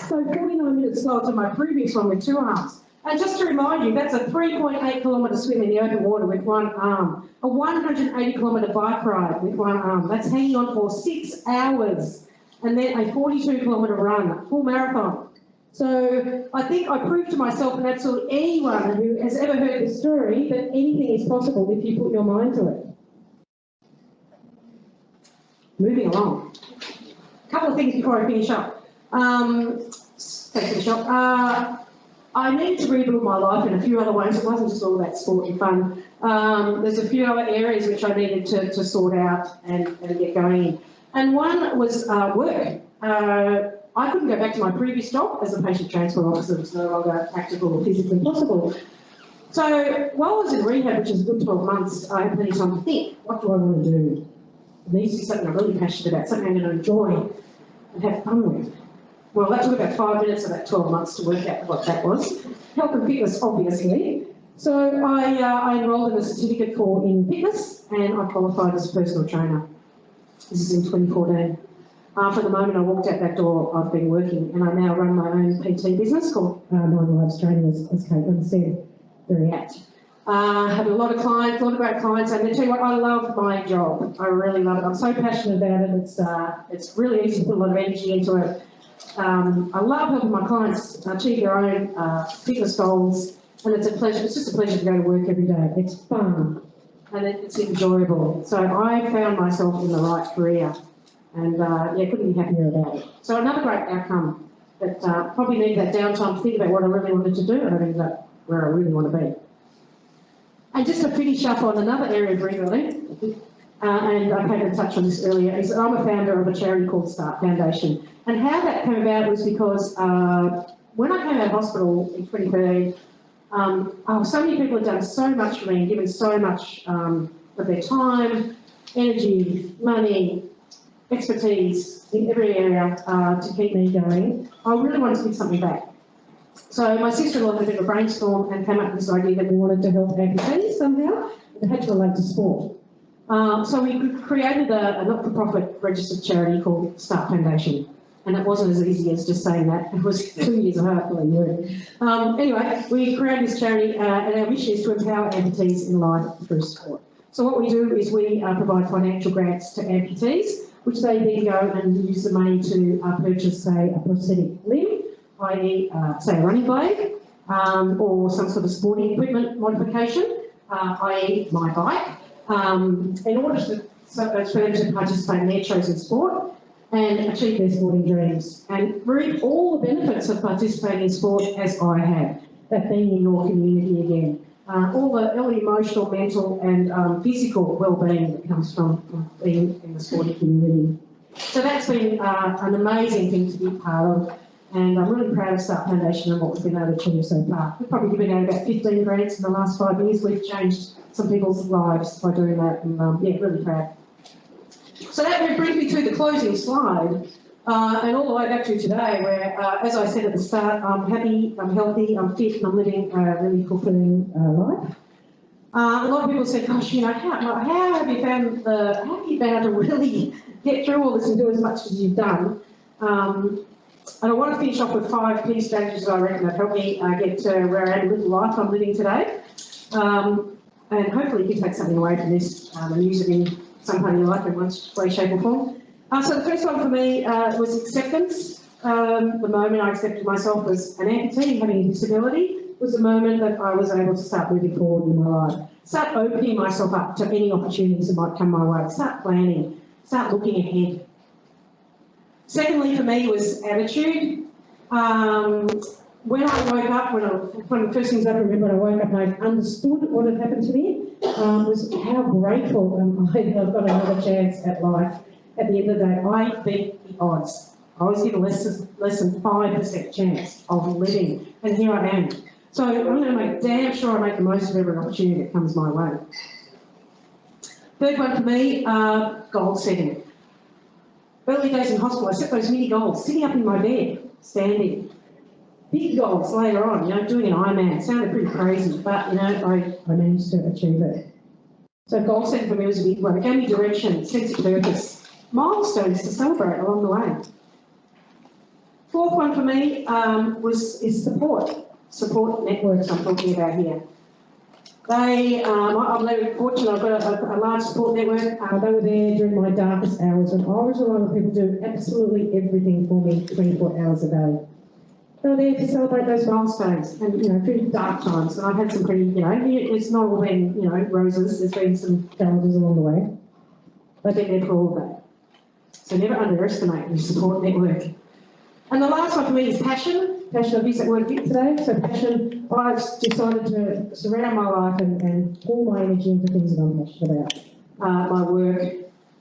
So 49 minutes slower to my previous one with 2 arms. And just to remind you, that's a 3.8 kilometre swim in the open water with 1 arm, a 180 kilometre bike ride with 1 arm. That's hanging on for 6 hours. And then a 42 kilometre run, full marathon. So I think I proved to myself and absolutely anyone who has ever heard this story that anything is possible if you put your mind to it. Moving along. A couple of things before I finish up. I needed to rebuild my life in a few other ways. It wasn't just all that sport and fun. There's a few other areas which I needed to sort out and get going in. And one was work. I couldn't go back to my previous job as a patient transport officer. It was no longer practical or physically possible. So while I was in rehab, which was a good 12 months, I had plenty of time to think, what do I want to do? I need to do something I'm really passionate about, something I'm going to enjoy and have fun with. Well, that took about 5 minutes of that 12 months to work out what that was. Health and fitness, obviously. So I enrolled in a certificate in fitness, and I qualified as a personal trainer. This is in 2014. For the moment I walked out that door, I've been working, and I now run my own PT business called Nine Lives Training, as Caitlin said, very apt. Have a lot of clients, a lot of great clients, and I tell you what, I love my job. I really love it. I'm so passionate about it. It's really easy to put a lot of energy into it. I love helping my clients achieve their own fitness goals, and it's a pleasure. It's just a pleasure to go to work every day. It's fun and it's enjoyable. So I found myself in the right career, and couldn't be happier about it. So another great outcome, but probably need that downtime to think about what I really wanted to do, and I ended up where I really want to be. And just to finish up on another area of rebuilding, and I came to touch on this earlier, is I'm a founder of a charity called Start Foundation. And how that came about was because when I came out of hospital in 2013, so many people had done so much for me and given so much of their time, energy, money, expertise in every area to keep me going. I really wanted to give something back. So my sister-in-law had a bit of a brainstorm and came up with this idea that we wanted to help amputees somehow. It had to relate to sport. So we created a not-for-profit registered charity called Start Foundation. And it wasn't as easy as just saying that. It was 2 years of hard work. Anyway, we created this charity, and our mission is to empower amputees in life through sport. So what we do is we provide financial grants to amputees, which they then go and use the money to purchase, say, a prosthetic limb, i.e., say, a running blade, or some sort of sporting equipment modification, i.e., my bike, in order for them to participate in their chosen sport and achieve their sporting dreams and reap all the benefits of participating in sport as I have, that being in your community again. All the emotional, mental and physical well-being that comes from being in the sporting community. So that's been an amazing thing to be part of, and I'm really proud of Start Foundation and what we've been able to achieve so far. We've probably given out about 15 grants in the last 5 years. We've changed some people's lives by doing that, and really proud. So that brings me to the closing slide, and all the way back to today, where, as I said at the start, I'm happy, I'm healthy, I'm fit, and I'm living a really fulfilling life. A lot of people say, gosh, you know, how have you found to really get through all this and do as much as you've done? And I want to finish off with 5 key strategies I reckon that help me get to where I am, live the life I'm living today. And hopefully you can take something away from this and use it in some part of your life in one way, shape or form. So the first one for me was acceptance. The moment I accepted myself as an amputee having a disability was the moment that I was able to start moving forward in my life. Start opening myself up to any opportunities that might come my way. Start planning. Start looking ahead. Secondly, for me, was attitude. When I woke up, one of the first things I remember when I woke up and I understood what had happened to me was how grateful I've got another chance at life. At the end of the day, I beat the odds. I was given less than 5% chance of living, and here I am. So I'm going to make damn sure I make the most of every opportunity that comes my way. Third one for me, goal setting. Early days in hospital, I set those mini goals, sitting up in my bed, standing. Big goals later on, doing an Ironman. Sounded pretty crazy, but, I managed to achieve it. So goal setting for me was a big one. It gave me direction, sense of purpose, milestones to celebrate along the way. Fourth one for me is support networks I'm talking about here. I'm very fortunate, I've got a large support network. They were there during my darkest hours, and I was one of the people who do absolutely everything for me 24 hours a day. They were there to celebrate those milestones and, through dark times. And I've had some pretty, it's not all been, roses. There's been some challenges along the way. They've been there for all of that. So never underestimate your support network. And the last one for me is passion. Passion, I've used that word a bit today. So passion, I've decided to surround my life and pour my energy into things that I'm passionate about. My work,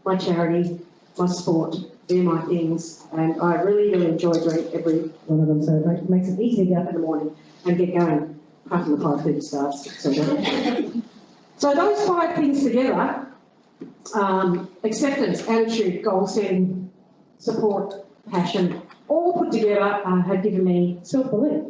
my charity, my sport, they're my things. And I really, really enjoy doing every one of them. So it makes it easy to get up in the morning and get going after the 5:30 starts. So those 5 things together, acceptance, attitude, goal setting, support, passion, all put together have given me self-belief.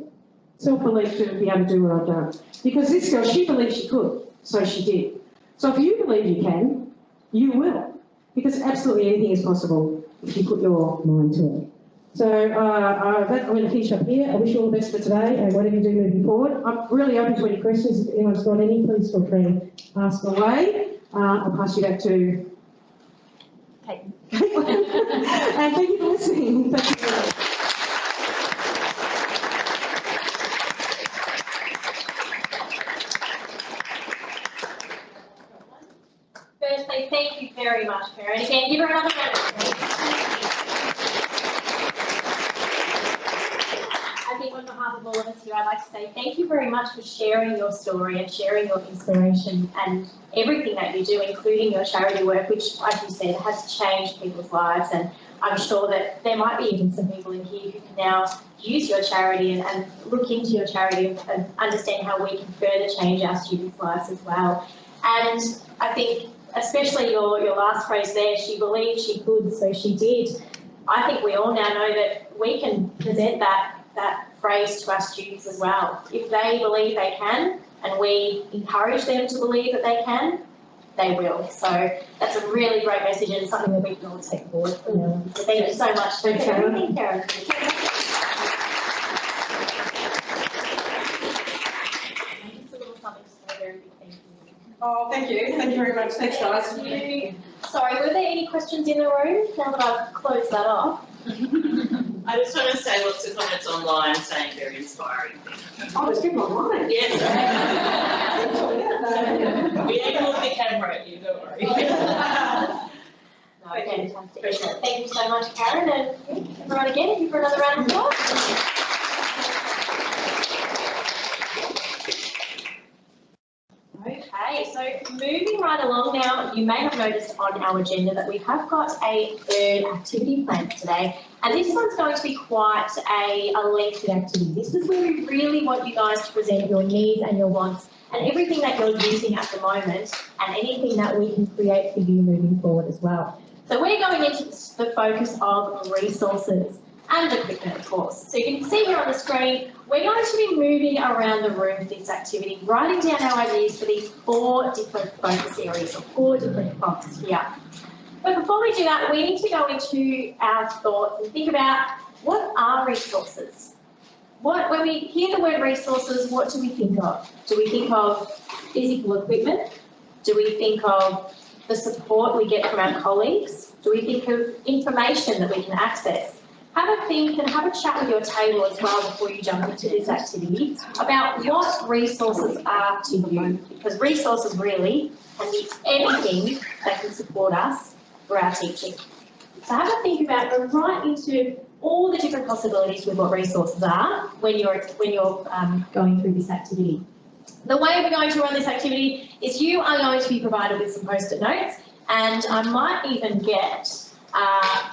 Self-belief to be able to do what I've done. Because this girl, she believed she could, so she did. So if you believe you can, you will. Because absolutely anything is possible if you put your mind to it. So I'm going to finish up here. I wish you all the best for today and whatever you do moving forward. I'm really open to any questions. If anyone's got any, please feel free to ask away. I'll pass you back to Caitlin. And thank you for listening. Thank you very much. Firstly, thank you very much, Karen. Again, give her another round of applause. I think on behalf of all of us here, I'd like to say thank you very much for sharing your story and sharing your inspiration and everything that you do, including your charity work, which, like you said, has changed people's lives. And I'm sure that there might be even some people in here who can now use your charity and look into your charity and understand how we can further change our students' lives as well. And I think especially your last phrase there, she believed she could, so she did. I think we all now know that we can present that phrase to our students as well. If they believe they can, and we encourage them to believe that they can, they will. So that's a really great message and something that we can all take forward from now. So thank you so much for everything, Karen. Oh, thank you. Thank you very much. Thanks, guys. Sorry, were there any questions in the room now that I've closed that off? I just want to say lots of comments online saying very inspiring things. Oh, it's people online. Yes. We ain't hold the camera at you, don't worry. No, fantastic. Thank you so much, Karen, and everyone again, give you for another round of applause. Okay, so moving right along now, you may have noticed on our agenda that we have got a third activity planned today, and this one's going to be quite a lengthy activity. This is where we really want you guys to present your needs and your wants and everything that you're using at the moment and anything that we can create for you moving forward as well. So we're going into the focus of resources and equipment, of course. So you can see here on the screen, we're going to be moving around the room for this activity, writing down our ideas for these 4 different focus areas, or 4 different prompts here. But before we do that, we need to go into our thoughts and think about what are resources? When we hear the word resources, what do we think of? Do we think of physical equipment? Do we think of the support we get from our colleagues? Do we think of information that we can access? Have a think and have a chat with your table as well before you jump into this activity about what resources are to you, because resources really can be anything that can support us for our teaching. So have a think about, go right into all the different possibilities with what resources are when you're going through this activity. The way we're going to run this activity is you are going to be provided with some post-it notes, and I might even get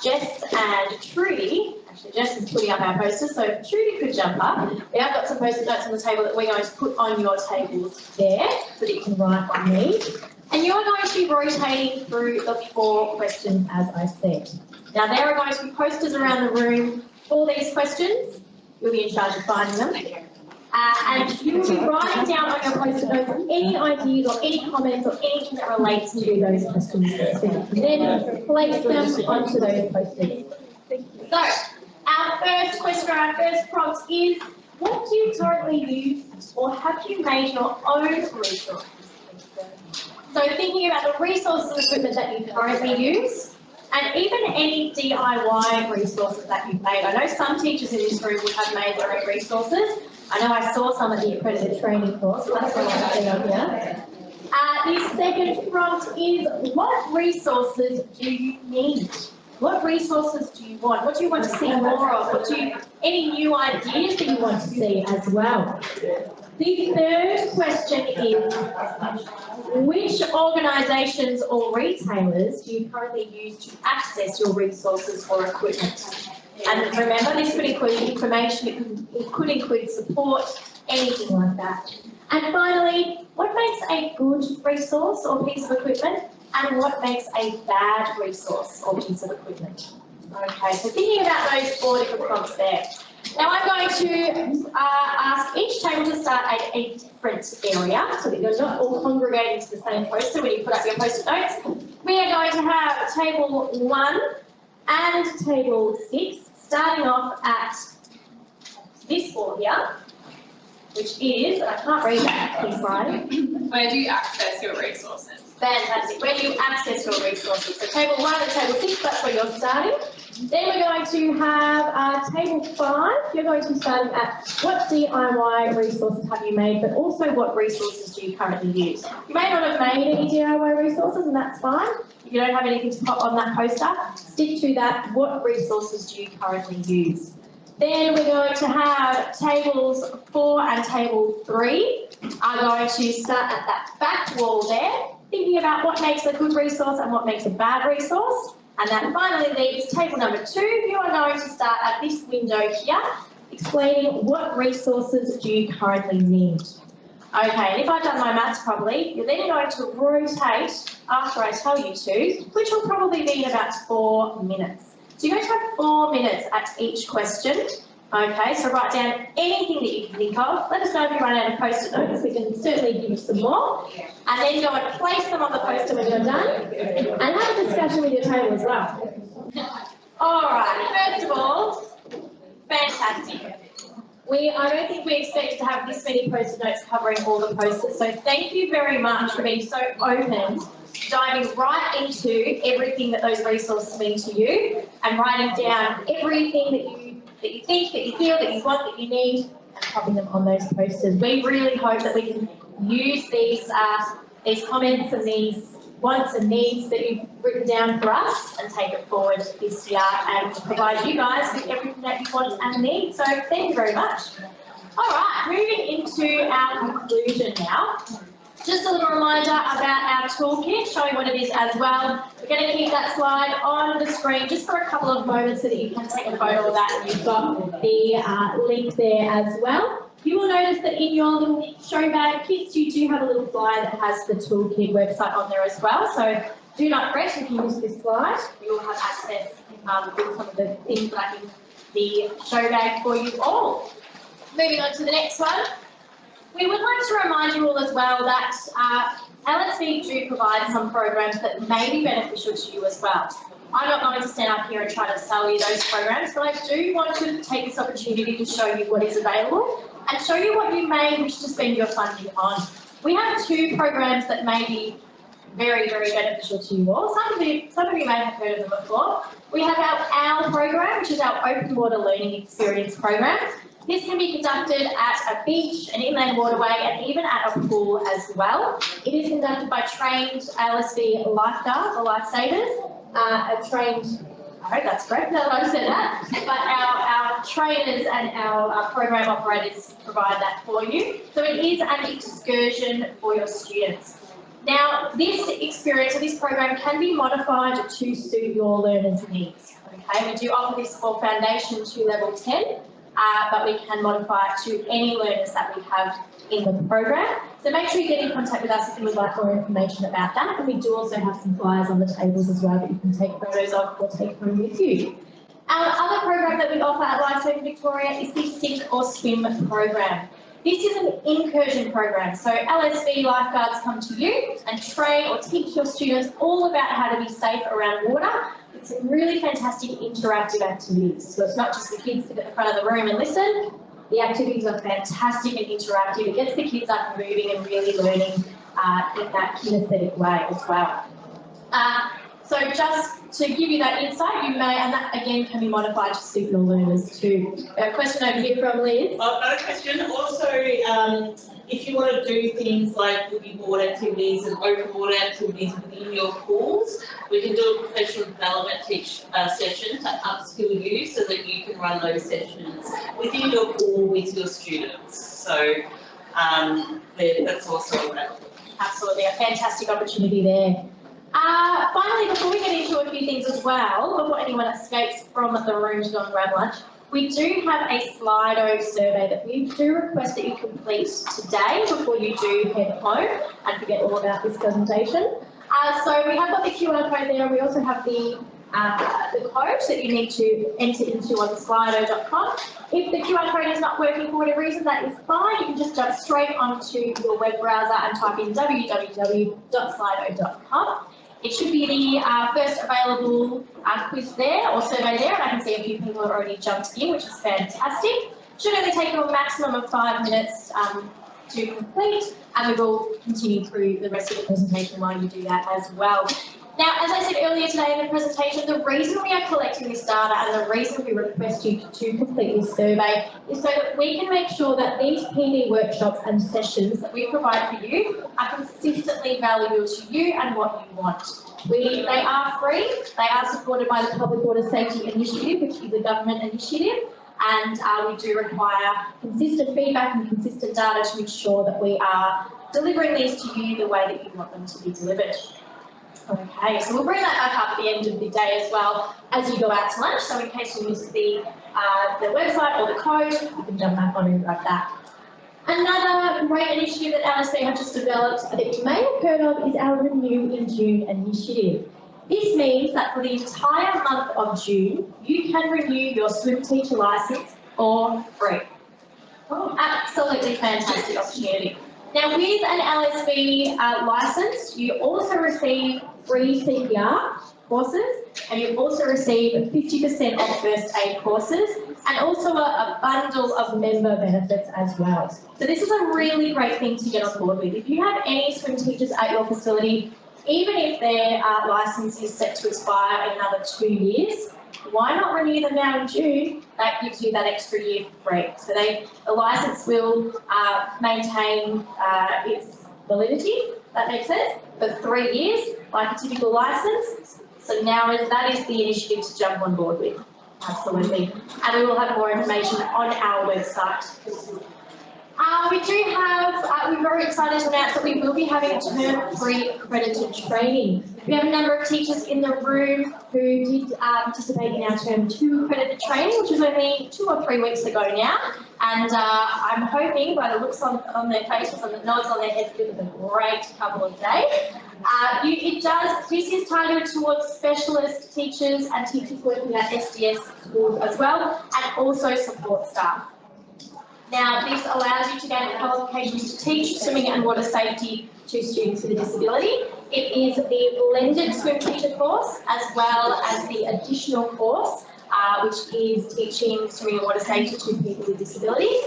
Jess and Trudy, actually Jess is putting up our posters, so if Trudy could jump up. We have got some post-it notes on the table that we're going to put on your tables there so that you can write on these. And you are going to be rotating through the 4 questions as I said. Now there are going to be posters around the room for these questions. You'll be in charge of finding them. And you will be writing down on your post-it notes any ideas or any comments or anything that relates to those questions. And then place them onto those posters. So, our first question, our first prompt is, what do you currently use or have you made your own resources? So thinking about the resources and equipment that you currently use, and even any DIY resources that you've made. I know some teachers in this room would have made their own resources. I know I saw some of the accredited training course, so that's what I'm saying up here. The second prompt is, what resources do you need? What resources do you want? What do you want to see more of? Any new ideas that you want to see as well? The third question is, which organisations or retailers do you currently use to access your resources or equipment? And remember, this could include information, it could include support, anything like that. And finally, what makes a good resource or piece of equipment, and what makes a bad resource or piece of equipment? Okay, so thinking about those 4 different prompts there. Now I'm going to ask each table to start at a different area so that you're not all congregating to the same poster when you put up your post-it notes. We are going to have table 1 and table 6 starting off at this wall here, which is, I can't read that, please slide. Where do you access your resources? Fantastic. Where do you access your resources? So table 1 and table 6, that's where you're starting. Then we're going to have table 5. You're going to be starting at what DIY resources have you made, but also what resources do you currently use. You may not have made any DIY resources, and that's fine. If you don't have anything to pop on that poster, stick to that. What resources do you currently use? Then we're going to have tables 4 and table 3 are going to start at that back wall there, thinking about what makes a good resource and what makes a bad resource. And then finally leaves table number 2. You are going to start at this window here, explaining what resources do you currently need. Okay, and if I've done my maths properly, you're then going to rotate after I tell you to, which will probably be in about 4 minutes. So you're going to have 4 minutes at each question. Okay, so write down anything that you can think of. Let us know if you run out of post-it notes. We can certainly give you some more. And then go and place them on the poster when you're done. And have a discussion with your table as well. All right, first of all, fantastic. I don't think we expected to have this many post-it notes covering all the posters. So thank you very much for being so open, diving right into everything that those resources mean to you, and writing down everything that you think, that you feel, that you want, that you need, and popping them on those posters. We really hope that we can use these comments and these wants and needs that you've written down for us and take it forward this year and provide you guys with everything that you want and need. So thank you very much. All right, moving into our conclusion now. Just a little reminder about our toolkit, showing what it is as well. We're going to keep that slide on the screen just for a couple of moments so that you can take a photo of that, and you've got the link there as well. You will notice that in your little show bag kits, you do have a little flyer that has the Toolkit website on there as well. So do not fret if you use this slide. You will have access to some of the things that are in the show bag for you all. Moving on to the next one. We would like to remind you all as well that LSV do provide some programs that may be beneficial to you as well. I'm not going to stand up here and try to sell you those programs, but I do want to take this opportunity to show you what is available and show you what you may wish to spend your funding on. We have 2 programs that may be very, very beneficial to you all. Some of you may have heard of them before. We have our OWL program, which is our Open Water Learning Experience program. This can be conducted at a beach, an inland waterway, and even at a pool as well. It is conducted by trained LSV lifeguards or lifesavers, trained, I hope that's correct, now that I've said that, but our trainers and our program operators provide that for you. So it is an excursion for your students. Now, this experience or this program can be modified to suit your learners' needs. Okay, we do offer this for Foundation to Level 10, but we can modify it to any learners that we have in the program. So make sure you get in contact with us if you would like more information about that. And we do also have some flyers on the tables as well that you can take photos of or take home with you. Our other program that we offer at Lifesaving Victoria is the Sink or Swim program. This is an incursion program, so LSV lifeguards come to you and train or teach your students all about how to be safe around water. It's a really fantastic interactive activities. So it's not just the kids sit at the front of the room and listen. The activities are fantastic and interactive. It gets the kids up and moving and really learning in that kinesthetic way as well. So just to give you that insight, you may, and that again can be modified to suit your learners too. A question over here from Liz. I've got a question. Also, if you want to do things like living board activities and open water activities within your pools, we can do a professional development session to upskill you so that you can run those sessions within your pool with your students. So that's also available. Absolutely, a fantastic opportunity there. Finally, before we get into a few things as well, before anyone escapes from the room to go and grab lunch, we do have a Slido survey that we do request that you complete today before you do head home and forget all about this presentation. So we have got the QR code there. We also have the code that you need to enter into on slido.com. If the QR code is not working for whatever reason, that is fine. You can just jump straight onto your web browser and type in www.slido.com. It should be the first available quiz there or survey there, and I can see a few people have already jumped in, which is fantastic. Should only take you a maximum of 5 minutes to complete, and we will continue through the rest of the presentation while you do that as well. Now, as I said earlier today in the presentation, the reason we are collecting this data and the reason we request you to complete this survey is so that we can make sure that these PD workshops and sessions that we provide for you are consistently valuable to you and what you want. They are free, they are supported by the Public Water Safety Initiative, which is a government initiative, and we do require consistent feedback and consistent data to ensure that we are delivering these to you the way that you want them to be delivered. Okay, so we'll bring that back up at the end of the day as well as you go out to lunch. So in case you miss the website or the code, you can jump back on and grab that. Another great initiative that LSV have just developed that you may have heard of is our Renew in June initiative. This means that for the entire month of June, you can renew your swim teacher licence for free. Absolutely fantastic opportunity. Now, with an LSV licence, you also receive free CPR courses, and you also receive 50% off first aid courses, and also a bundle of member benefits as well. So this is a really great thing to get on board with. If you have any swim teachers at your facility, even if their licence is set to expire in another 2 years, why not renew them now in June? That gives you that extra year free. So the licence will maintain its validity, that makes sense, for 3 years, like a typical licence. So now that is the initiative to jump on board with. Absolutely. And we will have more information on our website. We do have, we're very excited to announce that we will be having term-free accredited training. We have a number of teachers in the room who did participate in our term 2 accredited training, which was only 2 or 3 weeks ago now. And I'm hoping, by the looks on their faces and the nods on their heads, it was a great couple of days. This is targeted towards specialist teachers and teachers working at SDS schools as well, and also support staff. Now, this allows you to gain qualifications to teach swimming and water safety to students with a disability. It is the blended swim teacher course as well as the additional course, which is teaching swimming and water safety to people with disabilities.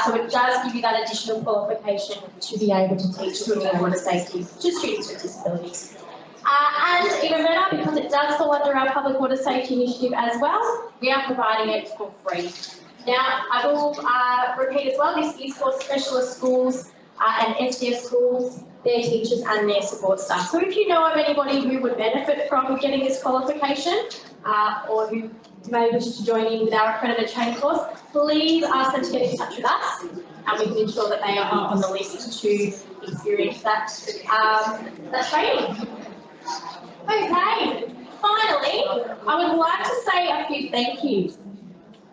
So it does give you that additional qualification to be able to teach swimming and water safety to students with disabilities. And even better, because it does fall under our Public Water Safety Initiative as well, we are providing it for free. Now, I will repeat as well, this is for specialist schools and SDS schools, their teachers and their support staff. So if you know of anybody who would benefit from getting this qualification or who may wish to join in with our accredited training course, please ask them to get in touch with us and we can ensure that they are on the list to experience that training. Okay, finally, I would like to say a few thank yous.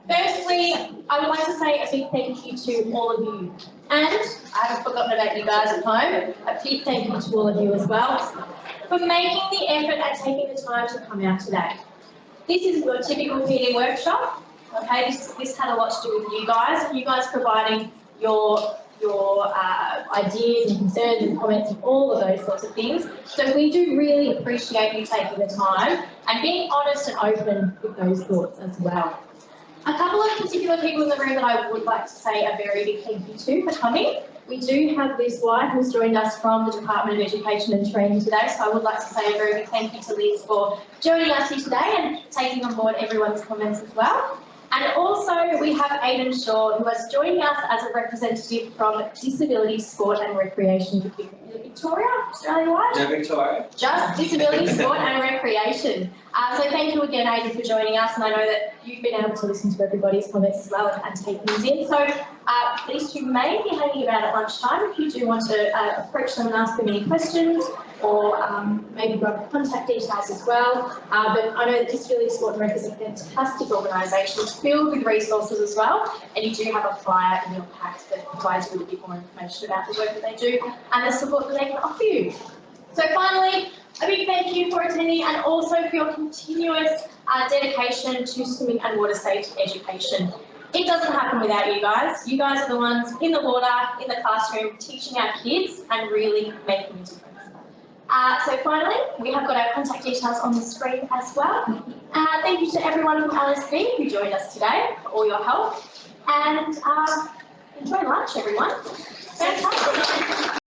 Firstly, I would like to say a big thank you to all of you. And I haven't forgotten about you guys at home. A big thank you to all of you as well for making the effort and taking the time to come out today. This isn't your typical PD workshop. Okay, this had a lot to do with you guys providing your ideas and concerns and comments and all of those sorts of things. So we do really appreciate you taking the time and being honest and open with those thoughts as well. A couple of particular people in the room that I would like to say a very big thank you to for coming. We do have Liz White, who's joined us from the Department of Education and Training today, so I would like to say a very big thank you to Liz for joining us here today and taking on board everyone's comments as well. And also we have Aidan Shaw, who is joining us as a representative from Disability Sport and Recreation Victoria, Australia-wide? No, Victoria. Just Disability Sport and Recreation. So thank you again, Aidan, for joining us, and I know that you've been able to listen to everybody's comments as well and take these in. So these two may be hanging about at lunchtime if you do want to approach them and ask them any questions, or maybe grab contact details as well. But I know that Disability Sport and Rec is a fantastic organisation. It's filled with resources as well, and you do have a flyer in your pack that provides you with a bit more information about the work that they do and the support that they can offer you. So finally, a big thank you for attending and also for your continuous dedication to swimming and water safety education. It doesn't happen without you guys. You guys are the ones in the water, in the classroom, teaching our kids and really making a difference. So finally, we have got our contact details on the screen as well. Thank you to everyone from LSV who joined us today for all your help. And enjoy lunch, everyone. Fantastic.